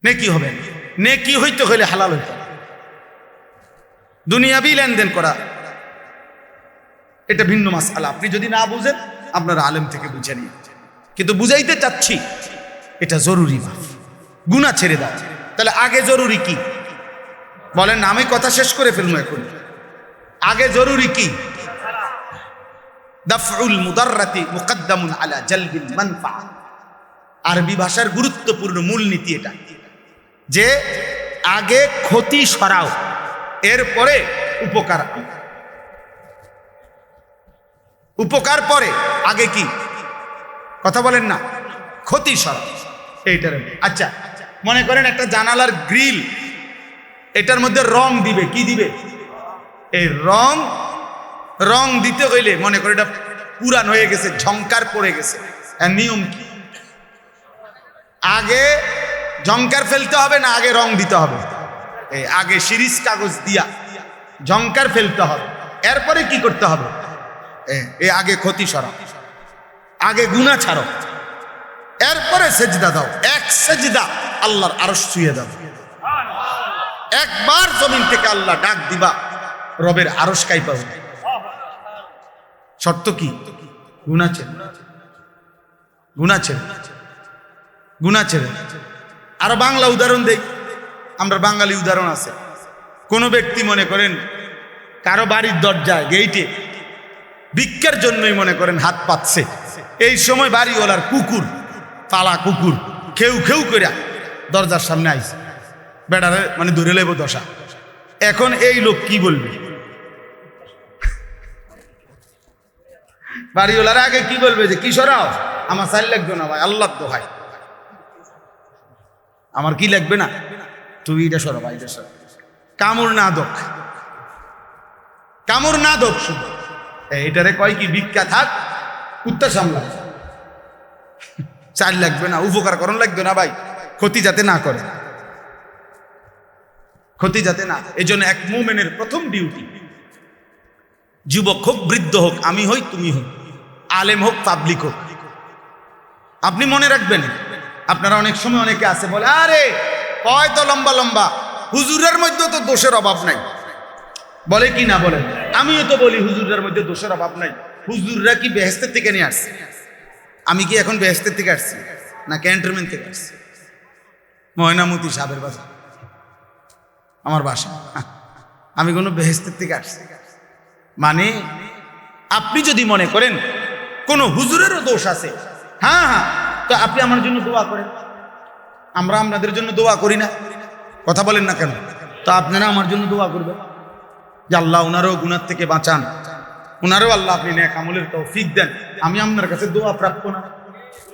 নেকি হবে, নেকি হইতে হইলে হালাল হইতে, দুনিয়াবি লেনদেন করা এটা ভিন্ন মাসআলা। আপনি যদি না বুঝেন আপনারা আলেম থেকে বুঝে নিন, কিন্তু বুঝাইতে চাচ্ছি এটা জরুরি মাফ, গুনাহ ছেড়ে দাও। তাহলে আগে জরুরি কি বলেন না, আমি কথা শেষ করে ফেলবো এখন। আগে জরুরি কি? দাফউল মুদাররাতি মুকদ্দামুন আলা জালবিল মানফা। আরবি ভাষার গুরুত্বপূর্ণ মূলনীতি এটা, যে আগে ক্ষতি সরাও, এরপরে উপকার, উপকার পরে, আগে কি কথা বলেন না, ক্ষতি সরাও এইটার। আচ্ছা মনে করেন একটা জানালার গ্রিল, এটার মধ্যে রং দিবে, কি দিবে? এই রং দিতে হইলে মনে করে এটা পুরান হয়ে গেছে, ঝংকার পড়ে গেছে, এর নিয়ম কি? আগে ঝংকার ফেলতে হবে না আগে রং দিতে হবে? এই আগে শিরিষ কাগজ দিয়া ঝংকার ফেলতে হবে, এরপরে কি করতে হবে? এই আগে ক্ষতি সরাও, আগে গুনাহ ছাড়ো, এরপরে সেজদা দাও। এক সেজদা আল্লাহর আরশ ছুঁয়ে দাও। একবার জমিন থেকে আল্লাহ ডাক দিবা, রবের আরশ কাইপা হবে। শর্ত কি? গুনাহ ছেড়ে, গুনাহ ছেড়ে, গুনাহ ছেড়ে। আরো বাংলা উদাহরণ দেই, আমরা বাঙালি উদাহরণ আছে। কোন ব্যক্তি মনে করেন কারো বাড়ির দরজায় গেইটে ভিক্ষার জন্যই মনে করেন হাত পাচ্ছে, এই সময় বাড়িওয়ালার কুকুর, পালা কুকুর খেউ খেউ করে দরজার সামনে আইছে, বেড়ারে মানে ধরে লেব দশা। এখন এই লোক কি বলবে? বাড়িওয়ালার আগে কি বলবে? যে কি সরাও, আমার চাল লাগবে না ভাই, আল্লাহ দোহাই, আমার কি লাগবে না, তুই এটা সরা ভাই, এটা সরা। কামড় না দোক, কামড় না দোক, শুধু এটারে কয় কি ভিক্ষা থাক, কুত্তা সামলা, চাল লাগবে না, উপকার করণ লাগবে না ভাই, ক্ষতি যাতে না করে, ক্ষতি যাতে না। এই জন্য এক মুমিনের প্রথম ডিউটি, যুবক হোক বৃদ্ধ হোক, আমি হই তুমি হই, আলেম হোক পাবলিক হোক, আপনি মনে রাখবেন। আপনারা অনেক সময় অনেকে আছে বলে আরে কয় তো লম্বা লম্বা, হুজুরের মধ্যে তো দোষের অভাব নাই, বলে কি না বলেন? আমিও তো বলি হুজুরের মধ্যে দোষের অভাব নাই। হুজুররা কি বেহেশতের থেকে নিয়ে আসছে? আমি কি এখন বেহেশতের থেকে আসছি না ক্যান্টনমেন্ট থেকে আসছি? ময়নামতি সাহেবের বাসা আমার বাসা, আমি কোনো বেহেশতের থেকে আসছি? মানে আপনি যদি মনে করেন কোনো হুজুরেরও দোষ আছে, হ্যাঁ হ্যাঁ, তো আপনি আমার জন্য দোয়া করেন, আমরা আপনাদের জন্য দোয়া করি না? কথা বলেন না কেন? তো আপনারা আমার জন্য দোয়া করবেন যে আল্লাহ ওনারও গুনাহ থেকে বাঁচান, ওনারও আল্লাহ আপনি নেক আমলের তৌফিক দেন। আমি আপনার কাছে দোয়া প্রাপ্য না?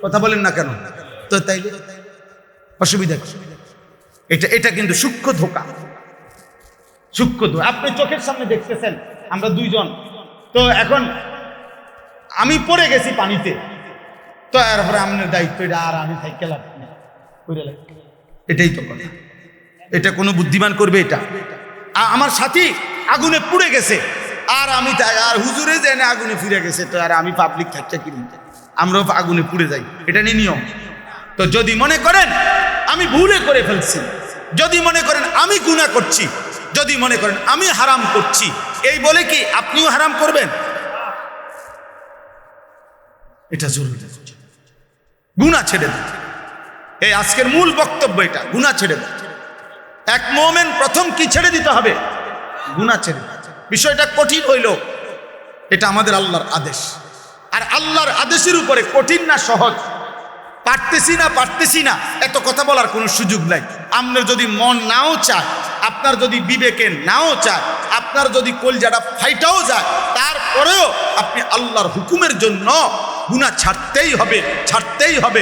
কথা বলেন না কেন? তো তাইলে অসুবিধা, এটা কিন্তু সূক্ষ্ম ধোঁকা, সূক্ষ্ম ধোঁকা। আপনি চোখের সামনে দেখতেছেন আমরা দুইজন, তো এখন আমি পড়ে গেছি পানিতে, তো এরপরে আপনার দায়িত্ব এটা, আর আমি থাকি লাভ নেই, এটাই তো কথা। এটা কোনো বুদ্ধিমান করবে? এটা আমার সাথী আগুনে পুড়ে গেছে, আর আমি আর হুজুরে জেনে আগুনে ফিরে গেছে, তো আর আমি পাবলিক থাকতে কি, আমরাও আগুনে পুড়ে যাই, এটা নিয়ে নিয়ম। তো যদি মনে করেন আমি ভুলে করে ফেলছি, যদি মনে করেন আমি গুনাহ করছি, যদি মনে করেন আমি হারাম করছি, এই বলে কি আপনিও হারাম করবেন? এটা জরুরি, গুনাহ ছেড়ে দেন। এই আজকের মূল বক্তব্য এটা, গুনাহ ছেড়ে দেন। এক মুমিন প্রথম কি ছেড়ে দিতে হবে? গুনাহ ছেড়ে। বিষয়টা কঠিন হইল, এটা আমাদের আল্লাহর আদেশ, আর আল্লাহর আদেশের উপরে কঠিন না সহজ পারতেছি না এত কথা বলার কোনো সুযোগ নাই। আপনার যদি মন নাও চায়, আপনার যদি বিবেকে নাও চায়, আপনার যদি কলজাটা ফাইটাও যায়, তারপরেও আপনি আল্লাহর হুকুমের জন্য গুনাহ ছাড়তেই হবে।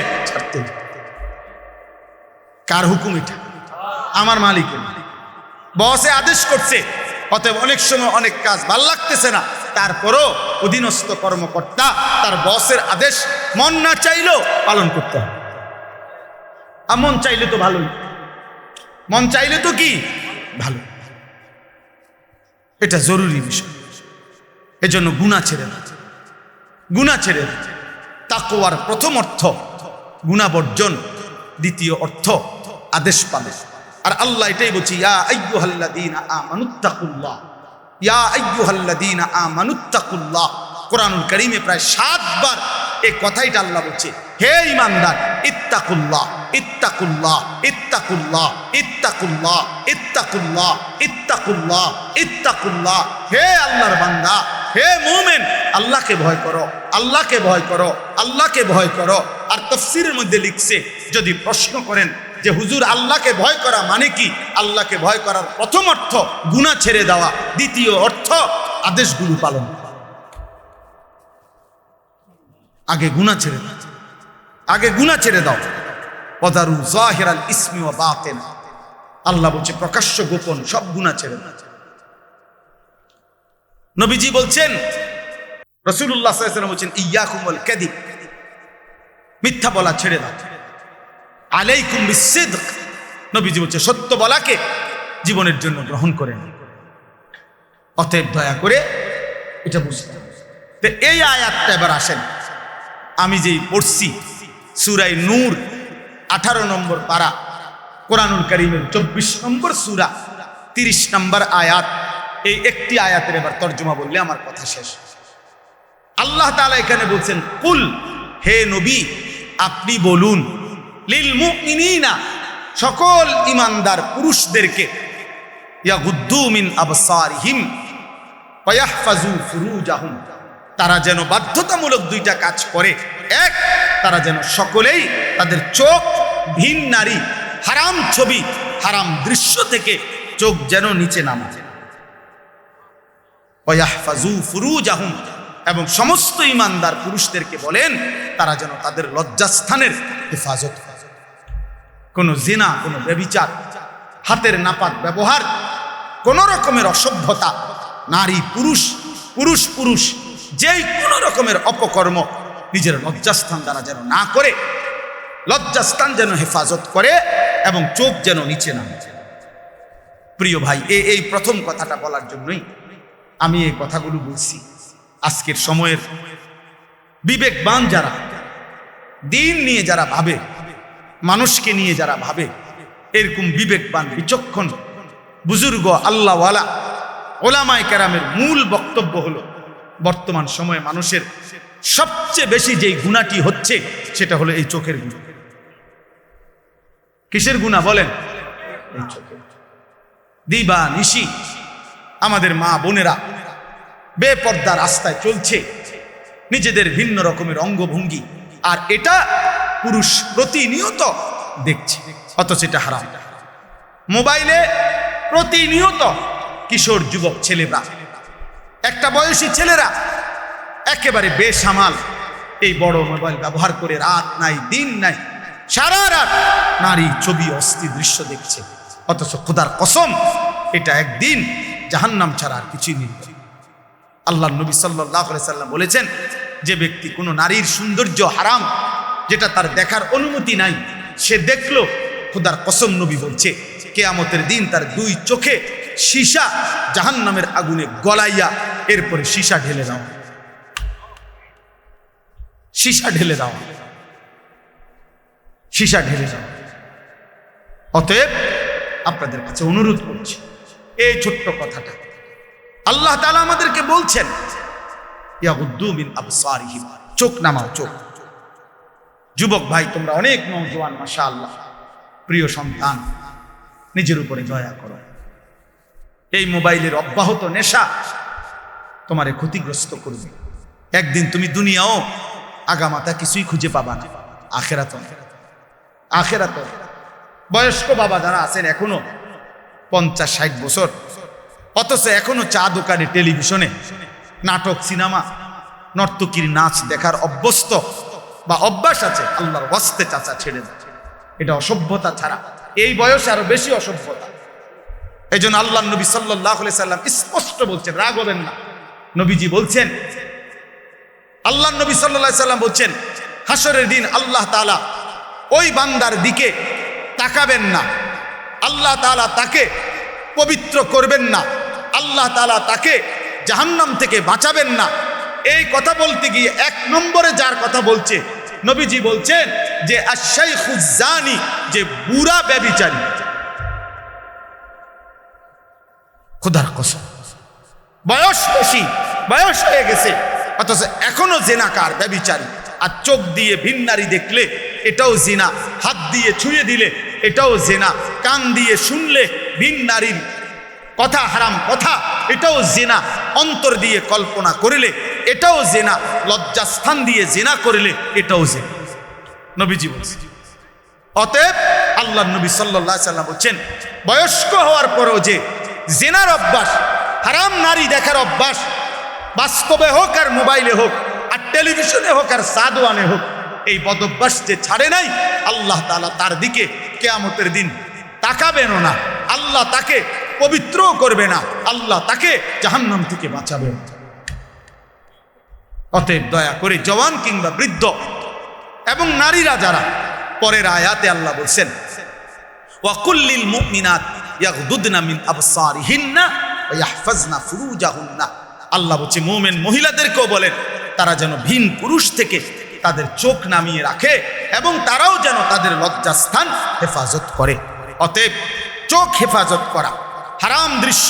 কার হুকুম এটা? আমার মালিকের। বসে আদেশ করছে, অতএব অনেক সময় অনেক কাজ ভাল লাগতেছে না, তারপরও অধীনস্থ কর্মকর্তা তার বসের আদেশ মন না চাইলেও পালন করতে হবে। আর মন চাইলে তো ভালোই, মন চাইলে তো কি ভালো, এটা জরুরি বিষয়। এজন্য গুনাহ ছেড়ে দাও। তাকওয়ার প্রথম অর্থ গুনাহ বর্জন, দ্বিতীয় অর্থ আদেশ পালন। আর আল্লাহ এটাই বলছি, ইয়া আইয়ুহাল্লাযীনা আমানুত্তাকুল্লাহ, ইয়া আইয়ুহাল্লাযীনা আমানুত্তাকুল্লাহ। কোরআনুল কারীমে প্রায় 7 বার এই কথাইটা আল্লাহ বলছে, হে ঈমানদার, ইত্তাকুল্লাহ, ইত্তাকুল্লাহ, ইত্তাকুল্লাহ, ইত্তাকুল্লাহ, ইত্তাকুল্লাহ, ইত্তাকুল্লাহ, ইত্তাকুল্লাহ। হে আল্লাহর বান্দা, হে মুমিন, আল্লাহকে ভয় করো, আল্লাহকে ভয় করো, আল্লাহকে ভয় করো। আর তাফসীরের মধ্যে লিখছে, যদি প্রশ্ন করেন যে হুজুর আল্লাহকে ভয় করা মানে কি, আল্লাহকে ভয় করার প্রথম অর্থ গুনাহ ছেড়ে দেওয়া, দ্বিতীয় অর্থ আদেশগুলো পালন। আগে গুনাহ ছেড়ে দাও। ওয়াদারু যাহিরাল ইসমি ওয়া বাতিন। আল্লাহ বলছে প্রকাশ্য গোপন সব গুনাহ ছেড়ে দাও। নবীজি বলছেন, রাসূলুল্লাহ সাল্লাল্লাহু আলাইহি ওয়াসাল্লাম বলছেন, ইয়াকুম ওয়াল কাযিব, মিথ্যা বলা ছেড়ে দাও। আলাইকুম বিসসিদক, নবীজি বলছে সত্য বলাকে জীবনের জন্য গ্রহণ করেন। অতএব দয়া করে এটা বুঝতে হবে। তো এই আয়াতটা এবার আসেন, আমি যেই পড়ছি সূরা নূর 18 নম্বর পারা, কোরআনুল কারীমের 24 নম্বর সূরা 30 নম্বর আয়াত। এই একটি আয়াতের এবার তর্জমা বললে আমার কথা শেষ। আল্লাহ তাআলা এখানে বলছেন, কুল, হে নবী আপনি বলুন, লিল মুমিনিনা, সকল ঈমানদার পুরুষদেরকে, ইয়াগুদ্দু মিন আবসারিহিম ওয়া ইয়াহফাজু ফুরুজাহুম, তারা যেন বাধ্যতামূলক 2টা কাজ করে। এক, তারা যেন সকলেই তাদের চোখ ভিন নারী, হারাম ছবি, হারাম দৃশ্য থেকে চোখ যেন নিচে নামায়। ওয়া ইয়াহফাজু ফুরুজাহুম, এবং সমস্ত ঈমানদার পুরুষদেরকে বলেন তারা যেন তাদের লজ্জাস্থানের হেফাজত করে। কোনো জিনা, কোনো ব্যভিচার, হাতের নাপাক ব্যবহার, কোন রকমের অসভ্যতা, নারী পুরুষ, পুরুষ পুরুষ, যেই কোনো রকমের অপকর্ম নিজের লজ্জাস্থান দ্বারা যেন না করে, লজ্জাস্থান যেন হেফাজত করে এবং চোখ যেন নিচে নামে। প্রিয় ভাই, এই প্রথম কথাটা বলার জন্যই আমি এই কথাগুলো বলছি। আজকের সময়ের বিবেকবান যারা, দিন নিয়ে যারা ভাবে, মানুষকে নিয়ে যারা ভাবে, এরকম বিবেকবান বিচক্ষণ বুজুর্গ আল্লাহওয়ালা ওলামায়ে কেরামের মূল বক্তব্য হলো, বর্তমান সময়ে মানুষের সবচেয়ে বেশি যেই গুনাহটি হচ্ছে সেটা হলো এই চোখের গুনাহ। কিসের গুনাহ বলেন? এই চোখের। দিবা নিশি আমাদের মা বোনেরা বেপর্দা রাস্তায় চলছে, নিজেদের ভিন্ন রকমের অঙ্গভঙ্গি, আর এটা পুরুষ প্রতিনিয়ত দেখছে, অথচ এটা হারাম। মোবাইলে প্রতিনিয়ত কিশোর যুবক ছেলেরা, একটা বয়সী ছেলেরা একেবারে বেসামাল এই বড় মোবাইল ব্যবহার করে রাত নাই দিন নাই সারা রাত নারী ছবি অস্থি দৃশ্য দেখছে, অথচ খোদার কসম এটা একদিন জাহান্নাম ছাড়া আর কিছুই নেই। আল্লাহ নবী সাল্লাল্লাহু আলাইহি সাল্লাম বলেছেন, যে ব্যক্তি কোনো নারীর সৌন্দর্য হারাম, যেটা তার দেখার অনুমতি নাই, সে দেখলো, খোদার কসম নবী বলছে কিয়ামতের দিন তার 2 চোখে সীসা জাহান্নামের আগুনে গলাইয়া এরপরে সীসা ঢেলে দাও, সীসা ঢেলে দাও, সীসা ঢেলে দাও। অতএব আপনাদের কাছে অনুরোধ করছি, এই ছোট্ট কথাটা আল্লাহ তাআলা আমাদেরকে বলছেন, ইয়াগুদ্দু মিন আবসারিহিম, চোখ নামাও, চোখ। যুবক ভাই, তোমরা অনেক নওজোয়ান, মাশাআল্লাহ, প্রিয় সন্তান, নিজের উপরে দয়া করো। এই মোবাইলের অব্যাহত নেশা তোমারে ক্ষতিগ্রস্ত করবে। একদিন তুমি দুনিয়াও আগামাতা কিছুই খুঁজে পাবা না। আখেরাত আখেরাত। বয়স্ক বাবা যারা আছেন এখনো 50-60 বছর, অথচ এখনো চা দোকানে, টেলিভিশনে নাটক, সিনেমা, নর্তকীর নাচ দেখার অভ্যস্ত বা অভ্যাস আছে, আল্লাহর ওয়াস্তে চাচা ছেড়ে দেয়। এটা অসভ্যতা ছাড়া এই বয়সে আরো বেশি অসভ্যতা। এই জন্য আল্লাহ নবী সাল্লাল্লাহু আলাইহি সাল্লাম স্পষ্ট বলছেন, রাগ হবেন না, নবীজি বলছেন, আল্লাহ নবী সাল্লাল্লাহু আলাইহি সাল্লাম বলছেন, হাসরের দিন আল্লাহ তাআলা ওই বান্দার দিকে তাকাবেন না, আল্লাহ তাআলা তাকে পবিত্র করবেন না, আল্লাহ তাআলা তাকে জাহান্নাম থেকে বাঁচাবেন না। এই কথা বলতে গিয়ে 1 নম্বরে যার কথা বলছে নবীজি বলছেন যে আশ-শাইখুজ জানি, যে বুড়া ব্যভিচারী। খোদার কসম, বয়স বেশি, বয়স হয়ে গেছে, অথচ এখনো জিনাকার, ব্যভিচারী। আর চোখ দিয়ে ভিন নারী দেখলে এটাও জিনা, হাত দিয়ে ছুঁয়ে দিলে এটাও জিনা, কান দিয়ে শুনলে ভিন নারীর কথা, হারাম কথা, এটাও জিনা, অন্তর দিয়ে কল্পনা করিলে এটাও জিনা, লজ্জাস্থান দিয়ে জিনা করিলে এটাও জিনা, নবীজি বলছেন। অতএব আল্লাহ নবী সাল্লাল্লাহু আলাইহি সাল্লাম বলছেন, বয়স্ক হওয়ার পরেও যে জিনার অভ্যাস, হারাম নারী দেখার অভ্যাস, বাস্তবে হোক আর মোবাইলে হোক আর টেলিভিশনে হোক আর সাদওয়ানে হোক, এই বদভ্যাস যে ছাড়ে নাই, আল্লাহ তাআলা তার দিকে কিয়ামতের দিন তাকাবেন না, আল্লাহ তাকে পবিত্র করবে না, আল্লাহ তাকে জাহান্নাম থেকে বাঁচাবে। অতএব দয়া করে জওয়ান কিংবা বৃদ্ধ এবং নারীরা যারা, পরের আয়াতে আল্লাহ বলছেন, ওয়া কুল্লিল মুমিনাত ইয়াগদুদনা মিন আবসারিহিন্না ওয়া ইয়াহফাজনা ফুরুজাহুন্না। আল্লাহ বলছে মুমিন মহিলাদেরকেও বলেন তারা যেন ভিন পুরুষ থেকে তাদের চোখ নামিয়ে রাখে এবং তারাও যেন তাদের লজ্জাস্থান হেফাজত করে। অতএব চোখ হেফাজত করা, হারাম দৃশ্য,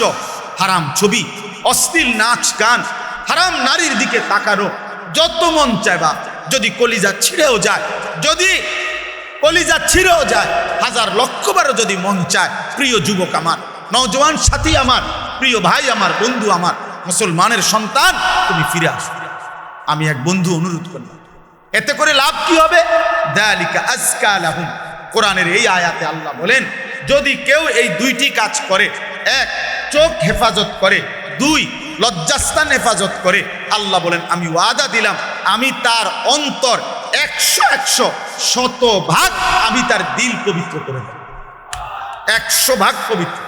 হারাম ছবি, অশ্লীল নাচ গান, হারাম নারীর দিকে তাকানো, যত মন চাইবা, যদি কলিজা ছিঁড়েও যায়, যদি কলিজা ছিঁড়েও যায়, 1000 লক্ষবারও যদি মন চায়, প্রিয় যুবক আমার, নওজওয়ান সাথী আমার, প্রিয় ভাই আমার, বন্ধু আমার, মুসলমানের সন্তান, তুমি ফিরে আসো। আমি এক বন্ধু অনুরোধ করলাম, এতে করে লাভ কি হবে? যালিকা আজকা লাহুম। কোরআনের এই আয়াতে আল্লাহ বলেন, যদি কেউ এই 2টি কাজ করে, 1 চোখ হেফাজত করে, 2 লজ্জাস্থান হেফাজত করে, আল্লাহ বলেন আমি ওয়াদা দিলাম, আমি তার অন্তর 100 শতভাগ আমি তার দিল পবিত্র করে দেব, 100 পবিত্র।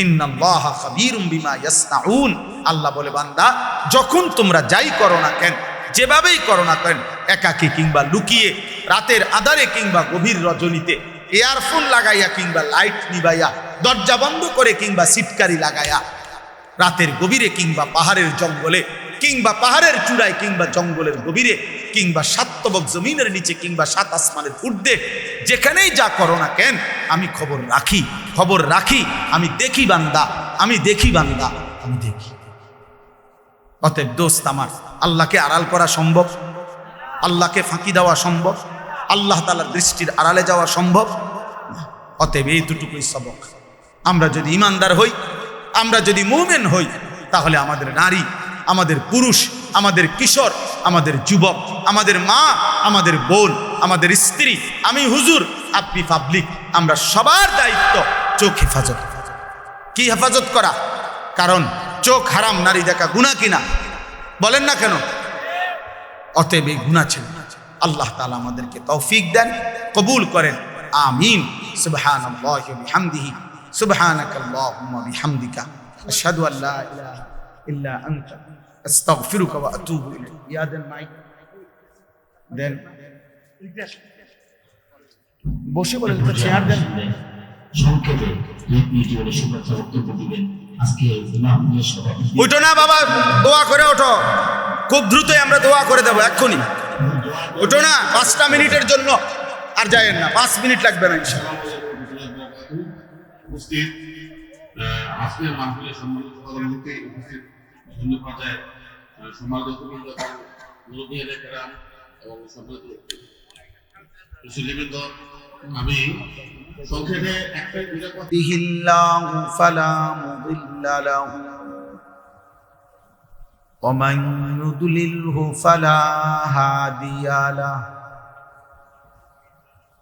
ইন্নাল্লাহা খাবীরুম বিমা ইয়াসনাউন। আল্লাহ বলে, বান্দা যখন তোমরা যাই করো না কেন, যেভাবেই করো না কেন, একাকী কিংবা লুকিয়ে, রাতের আধারে কিংবা গভীর রজনীতে, ইয়ারফোন লাগাইয়া কিংবা লাইট নিবাইয়া, দরজা বন্ধ করে কিংবা সিটকারি লাগাইয়া, রাতের গভীরে কিংবা পাহাড়ের জঙ্গলে কিংবা পাহাড়ের চূড়ায় কিংবা জঙ্গলের গভীরে কিংবা 7 তবক জমিনের নিচে কিংবা 7 আসমানের ঊর্ধ্বে, যেখানেই যা করো না কেন, আমি খবর রাখি, খবর রাখি, আমি দেখি বান্দা, আমি দেখি বান্দা, আমি দেখি। অতএব দোস্ত আমার, আল্লাহকে আড়াল করা সম্ভব? আল্লাহকে ফাঁকি দেওয়া সম্ভব? আল্লাহ তাআলার দৃষ্টির আড়ালে যাওয়া সম্ভব? অতএব এই দুটুকুই সবক। আমরা যদি ইমানদার হই, আমরা যদি মুমিন হই, তাহলে আমাদের নারী, আমাদের পুরুষ, আমাদের কিশোর, আমাদের যুবক, আমাদের মা, আমাদের বোন, আমাদের স্ত্রী, আমি হুজুর, আপনি পাবলিক, আমরা সবার দায়িত্ব চোখ হেফাজত। কি হেফাজত করা? কারণ চোখ হারাম নারী দেখা গুনাহ কিনা? বলেন না কেন? অতএব এই গুনাহ ছিল। আল্লাহ তাআলা আমাদেরকে তৌফিক দেন, কবুল করেন, আমিন। সুবহানাল্লাহি ওয়া বিহামদিহি, সুবহানাকাল্লাহুম্মা বিহামদিকা, আশহাদু আল লা ইলাহা ইল্লা আনতা, আস্তাগফিরুকা ওয়া আতুবু ইলাইক। ইয়া দেন মাইক দেন, বসে বলেন তো, চেয়ার দেন। সংক্ষেপে ভিডিওর শুভেচ্ছা বক্তব্য দিবেন আজকে মাহফিলের সভাপতি। ওঠো না বাবা, দোয়া করে ওঠো, খুব দ্রুতই আমরা দোয়া করে দেবো, এক্ষুনি ওঠো না, 5টা মিনিটের জন্য আর যায়েন না, 5 মিনিট লাগবে না ইনশাআল্লাহ। উপস্থিত আজকের মাহফিলের সম্মানিত সভাপতি, উপস্থিত বিভিন্ন পর্যায়ে সম্মানিত মুরব্বিয়ানে কেরাম এবং সম্মানিত মুসলিমবৃন্দ, আমি সংক্ষেপে একটা বিহিল্লাহু ফালা মুদিল্লা লাহু ওয়া মান ইউদ্লিলহু ফালা হাদিয়া লাহু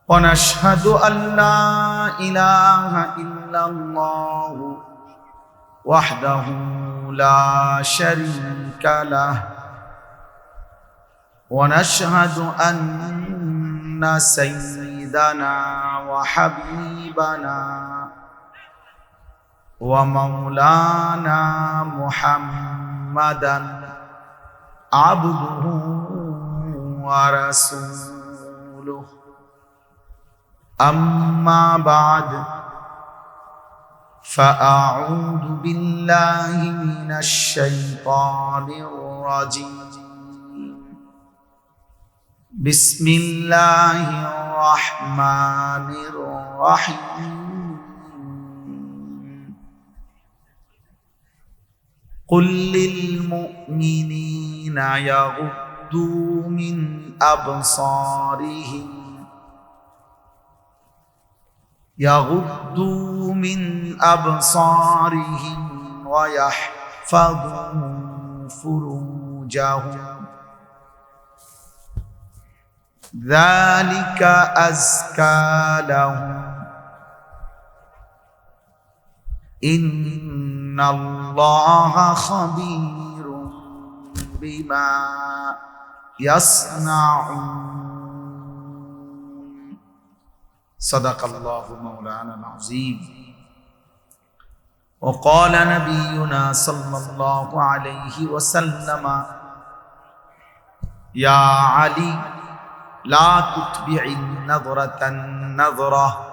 ونشهد أن لا إله إلا الله وحده لا شريك له ونشهد أن سيدنا وحبيبنا ومولانا محمدا عبده ورسوله أما بعد فأعوذ بالله من الشيطان الرجيم بسم الله الرحمن الرحيم قل للمؤمنين يغضوا من أبصارهم ويحفظوا فروجهم ذلك أزكى لهم إن الله خبير بما يصنعون صدق الله مولانا العظيم وقال نبينا صلى الله عليه وسلم يا علي لا تتبع النظرة النظرة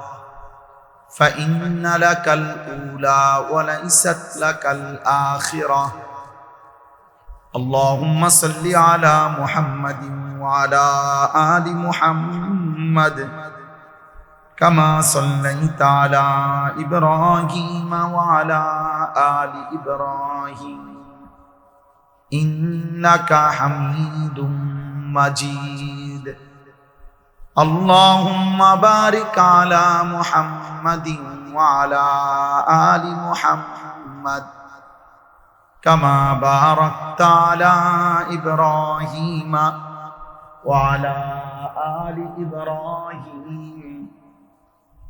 فإن لك الأولى وليست لك الآخرة اللهم صل على محمد وعلى آل محمد كما صليت على إبراهيم وعلى آل إبراهيم إنك حميد مجيد اللهم بارك على محمد وعلى آل محمد كما باركت على إبراهيم وعلى آل إبراهيم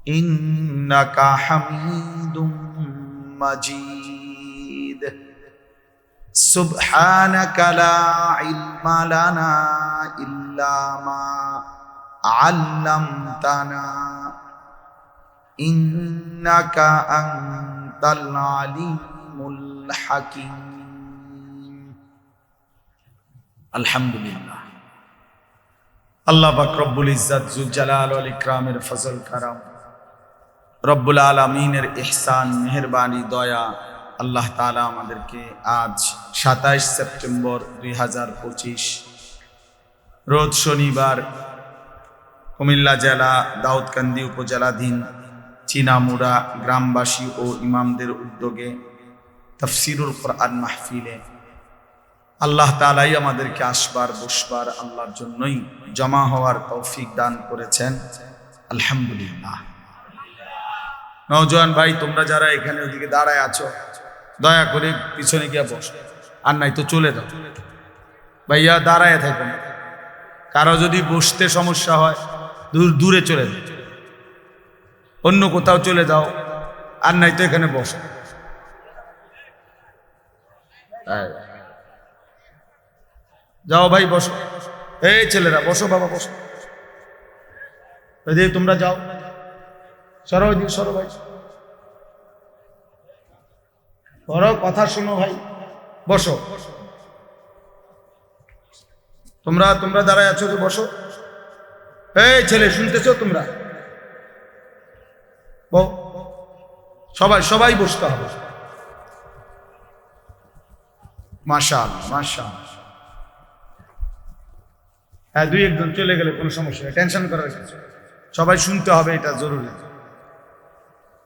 إنك حميد مجيد سبحانك لا علم لنا إلا ما علمتنا إنك أنت العليم الحكيم الحمد لله আল্লাহ পাক রব্বুল ইজ্জত জুল জালাল ওয়াল ইকরামের ফজল কারাম রব্বুল আলামিনের ইহসান মেহেরবানি দয়া আল্লাহ তাআলা আমাদেরকে আজ 27 সেপ্টেম্বর 2025 রোজ শনিবার কুমিল্লা জেলা দাউদকান্দি উপজেলাধীন চিনামুড়া গ্রামবাসী ও ইমামদের উদ্যোগে তাফসীরুল কোরআন মাহফিলে আল্লাহ তাআলাই আমাদেরকে আসবার বসবার আল্লাহর জন্যই জমা হওয়ার তৌফিক দান করেছেন আলহামদুলিল্লাহ। নওজোয়ান ভাই তোমরা যারা এখানে ওদিকে দাঁড়ায় আছো দয়া করে পিছনে গিয়ে বসো, আর নাই তো চলে যাও ভাইয়া, দাঁড়ায় থাকো না। কারো যদি বসতে সমস্যা হয় দূরে চলে যাও, অন্য কোথাও চলে যাও, আর নাই তো এখানে বসো। যাও ভাই বসো, এই ছেলেরা বসো, বাবা বসো, তোমরা যাও, সরো ওইদিকে সরো ভাই, বড় কথা শোনো ভাই, বসো। তোমরা দাঁড়ায় আছো তো বসো। এই ছেলে শুনতেছো তোমরা? সবাই বসতে হবে। মাশাআল্লাহ মাশাআল্লাহ। হ্যাঁ, দুই একজন চলে গেলে কোনো সমস্যা নেই, টেনশন করার কিছু। সবাই শুনতে হবে, এটা জরুরি।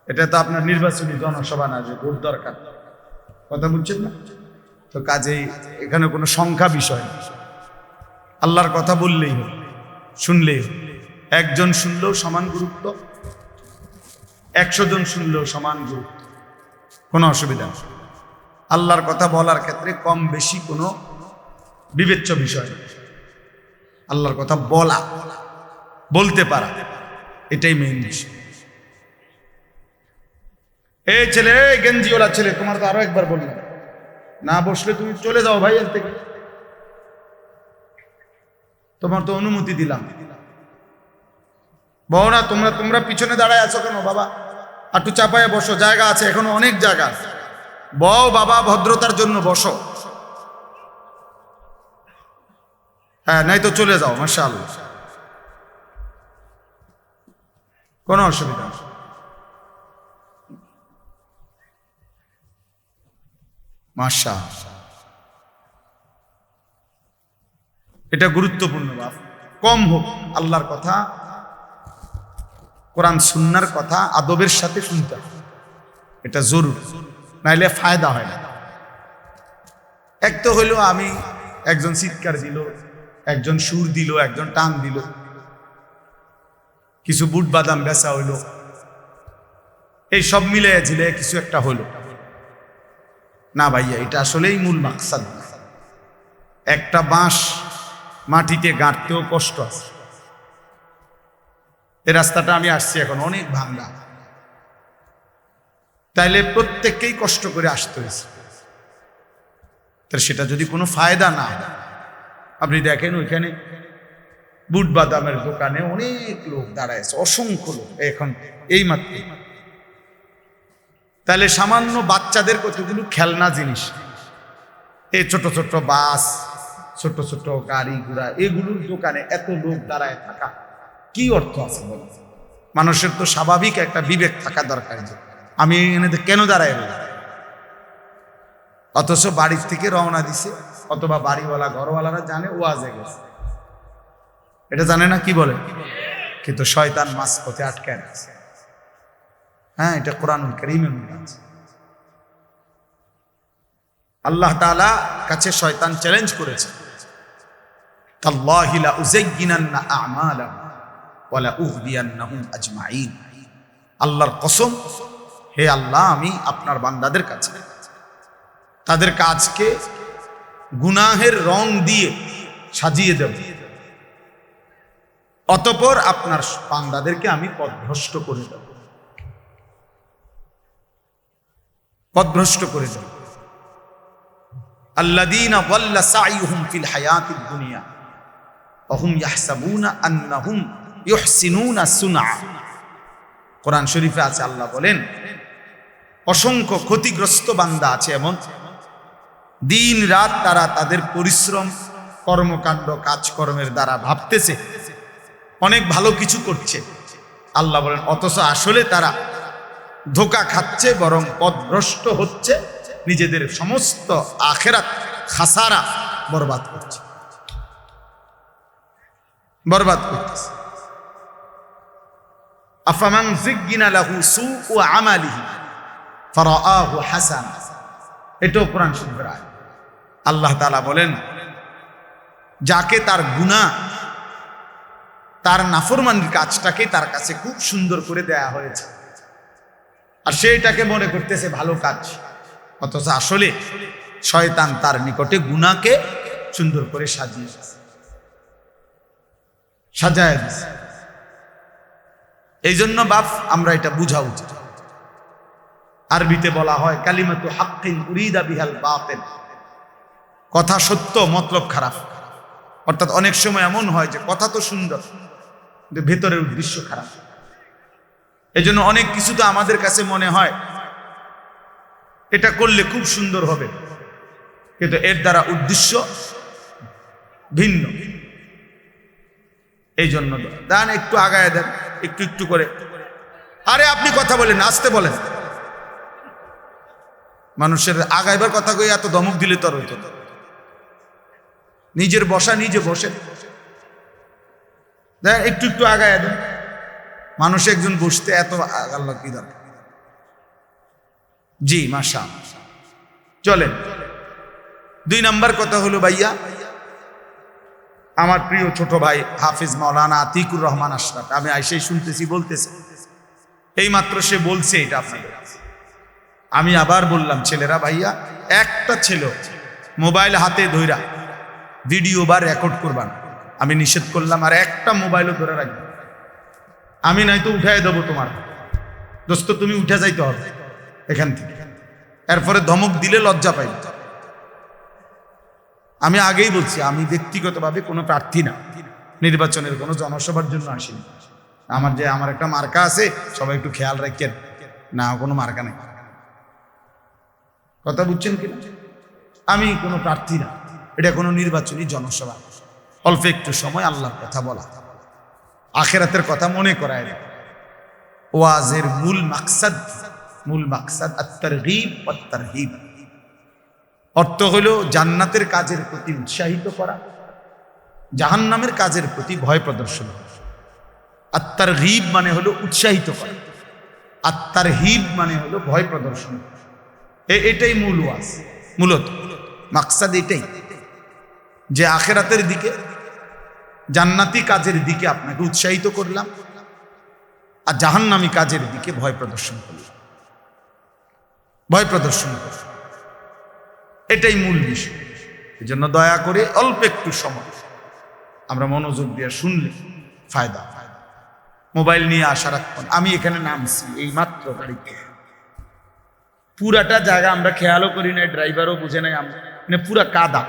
এটা তো আপনার নির্বাচনী জনসভা না যে ভোট দরকার, কথা বুঝছেন না তো? কাজেই এখানে কোনো সংখ্যা বিষয় না, আল্লাহর কথা বললেই হোক, শুনলেই হোক। একজন শুনলেও সমান গুরুত্ব, 100 জন শুনলেও সমান গুরুত্ব, কোনো অসুবিধা নেই। আল্লাহর কথা বলার ক্ষেত্রে কম বেশি কোনো বিবেচ্য বিষয় নেই। আল্লাহর কথা বলতে পারা, এটাই মেইন বিষয়। এই ছেলে, এই গেঞ্জিওয়ালা ছেলে, তোমার তো আরো একবার বললাম, না বসলে তুমি চলে যাও ভাই এর থেকে, তোমার তো অনুমতি দিলাম। বউ না, তোমরা পিছনে দাঁড়ায় আছো কেন বাবা? একটু চাপায় বসো, জায়গা আছে, এখনো অনেক জায়গা আছে। বউ বাবা, ভদ্রতার জন্য বসো। হ্যাঁ, নাই তো চলে যাও, মাশাআল্লাহ, কোনো অসুবিধা নেই। মাশাআল্লাহ, এটা গুরুত্বপূর্ণ বাপ। কম হোক, আল্লাহর কথা, কোরআন সুন্নাহর কথা আদবের সাথে শুনতে হবে, এটা জরুরি, নাইলে ফায়দা হয় না। এক তো হইলো আমি, একজন চিৎকার দিল, একজন সুর দিল, একজন টান দিল, কিছু বুট বাদাম বেচা হইল, এই সব মিলে ঝিলে কিছু একটা হইল না ভাইয়া, এটা আসলেই মূল মাকসাদ না। একটা বাঁশ মাটিতে গাঁটতেও কষ্ট আছে। এই রাস্তাটা আমি আসছি এখন অনেক ভাঙা, তাইলে প্রত্যেককেই কষ্ট করে আসতে হয়েছে। তাহলে সেটা যদি কোনো ফায়দা না হয়, আপনি দেখেন ওইখানে বুট বাদামের দোকানে অনেক লোক দাঁড়ায় আছে, অসংখ্য লোক এখন এই মাত্র। তাহলে সামান্য বাচ্চাদের কতগুলো খেলনা জিনিস, এই ছোট ছোট বাস, ছোট ছোট গাড়ি ঘোড়া, এগুলোর দোকানে এত লোক দাঁড়ায় থাকা কি অর্থ আছে বলেন? মানুষের তো স্বাভাবিক একটা বিবেক থাকা দরকার যে আমি এখানে কেন দাঁড়ায় রইল। অথচ বাড়ির থেকে রওনা দিছে, অথবা বাড়িওয়ালা ঘরওয়ালারা জানে ওয়াজে গেছে, এটা জানে না, কি বলে? কিন্তু শয়তান মাঝপথে আটকায় আছে। হ্যাঁ, এটা কোরআনুল কারীমের মধ্যে আছে। আল্লাহ তাআলা কাছে শয়তান চ্যালেঞ্জ করেছে, তাল্লাহি লা উযায়্যিনান্না আ'মালাহুম ওয়া লা উগদিয়ান্নাহুম আজমাইন। আল্লাহর কসম, হে আল্লাহ, আমি আপনার বান্দাদের কাছে তাদের কাজকে গুনাহের রং দিয়ে সাজিয়ে দেব, অতঃপর আপনার বান্দাদেরকে আমি পথভ্রষ্ট করে দেব, পথভ্রষ্ট করে দেব। আল্লাযীনা যাল্লা সা'য়ুহুম ফিল হায়াতিদ দুনিয়া ওয়া হুম ইয়াহসাবুনা আন্নাহুম ইউহসিনুনা সুনআ। কোরআন শরীফে আছে, আল্লাহ বলেন অসংখ্য ক্ষতিগ্রস্ত বান্দা আছে এমন, দিন রাত তারা তাদের পরিশ্রম, কর্মকাণ্ড, কাজকর্মের দ্বারা ভাবতেছে অনেক ভালো কিছু করছে। আল্লাহ বলেন অথচ আসলে তারা ধোঁকা খাচ্ছে, বরং পথভ্রষ্ট হচ্ছে, নিজেদের সমস্ত আখিরাত খাসারা বরবাদ করছে, বরবাদ করতেছে। আফামান যুগ্গিনা লাহু সুউ আমালিহি ফারাআহু হাসানা, এটাও কোরআন শরীফের আয়াত। আল্লাহ তাআলা বলেন যাকে তার গুনাহ, তার নাফরমানির কাজটাকে তার কাছে খুব সুন্দর করে দেয়া হয়েছে, আর সেইটাকে মনে করতেছে ভালো কাজ, অথচ আসলে শয়তান তার নিকটে গুনাহকে সুন্দর করে সাজিয়ে দিয়েছে। এই জন্য বাপ, আমরা এটা বুঝা উচিত। আরবিতে বলা হয় কালিমাতু হাক্কিন উরিদা বিহাল বাতিল, কথা সত্য মতলব খারাপ। অর্থাৎ অনেক সময় এমন হয় যে কথা তো সুন্দর কিন্তু ভেতরের উদ্দেশ্য খারাপ। এই জন্য অনেক কিছু তো আমাদের কাছে মনে হয় এটা করলে খুব সুন্দর হবে, কিন্তু এর দ্বারা উদ্দেশ্য ভিন্ন। এই জন্য দেন একটু আগায় দেন, একটু একটু করে। আরে আপনি কথা বলেন, আসতে বলেন। মানুষের আগাইবার কথা কই এত ধমক দিলে তো হইতো। নিজের বসা নিজে বসে দেন, একটু একটু আগায় দেন। মানুষ একজন বসতে এত আগাল্লা কি দরকার? জি মাশাআল্লাহ। চলেন, 2 নাম্বার কথা হলো ভাইয়া, আমার প্রিয় ছোট ভাই হাফিজ মাওলানা আতিকুর রহমান আশরাফ, আমি আইসেই শুনতেছি, বলতেছে এই মাত্র সে বলছে এটা আপনাদের। আমি আবার বললাম ছেলেরা, ভাইয়া একটা ছেলে মোবাইল হাতে ধইরা ভিডিও বা রেকর্ড করবান, আমি নিষেধ করলাম, আর একটা মোবাইলও ধরে রাখবেন। আমি নাই তো উঠাই দেবো তোমার দোস্ত, তুমি উঠে যাইতে হবে এখান থেকে। এরপরে ধমক দিলে লজ্জা পাই। আমি আগেই বলছি, আমি ব্যক্তিগতভাবে কোনো প্রার্থী না, নির্বাচনের কোনো জনসভার জন্য আসিনি। আমার একটা মার্কা আছে, সবাই একটু খেয়াল রাখেন, না কোনো মার্কা নেই। কথা বুঝছেন কিনা? আমি কোনো প্রার্থী না, এটা কোনো নির্বাচনী জনসভা। অল্প একটু সময় আল্লাহর কথা বলা, আখেরাতের কথা মনে করায় দেয়। ওয়াজের মূল মাকসাদ আত-তারগীব ওয়াত-তারহীব। অর্থ হলো জান্নাতের কাজের প্রতি উৎসাহিত করা, জাহান্নামের কাজের প্রতি ভয় প্রদর্শন করা। আত-তারগীব মানে হলো উৎসাহিত করা, আত-তারহীব মানে হলো ভয় প্রদর্শন করা। এটাই মূল ওয়াজ, মূলত মাকসাদ এটাই, যে আখেরাতের দিকে, জান্নাতি কাজের দিকে আপনাকে উৎসাহিত করলাম, আর জাহান্নামী কাজের দিকে ভয় প্রদর্শন করলাম। ভয় প্রদর্শন করলাম, এটাই মূল বিষয়। এই জন্য দয়া করে অল্প একটু সময় আমরা মনোযোগ দিয়ে শুনলে ফায়দা। মোবাইল নিয়ে আসার রাখবেন। আমি এখানে নামছি এই মাত্র গাড়িতে, পুরাটা জায়গা আমরা খেয়ালও করি নাই, ড্রাইভারও বুঝে নাই, মানে পুরা কাদা।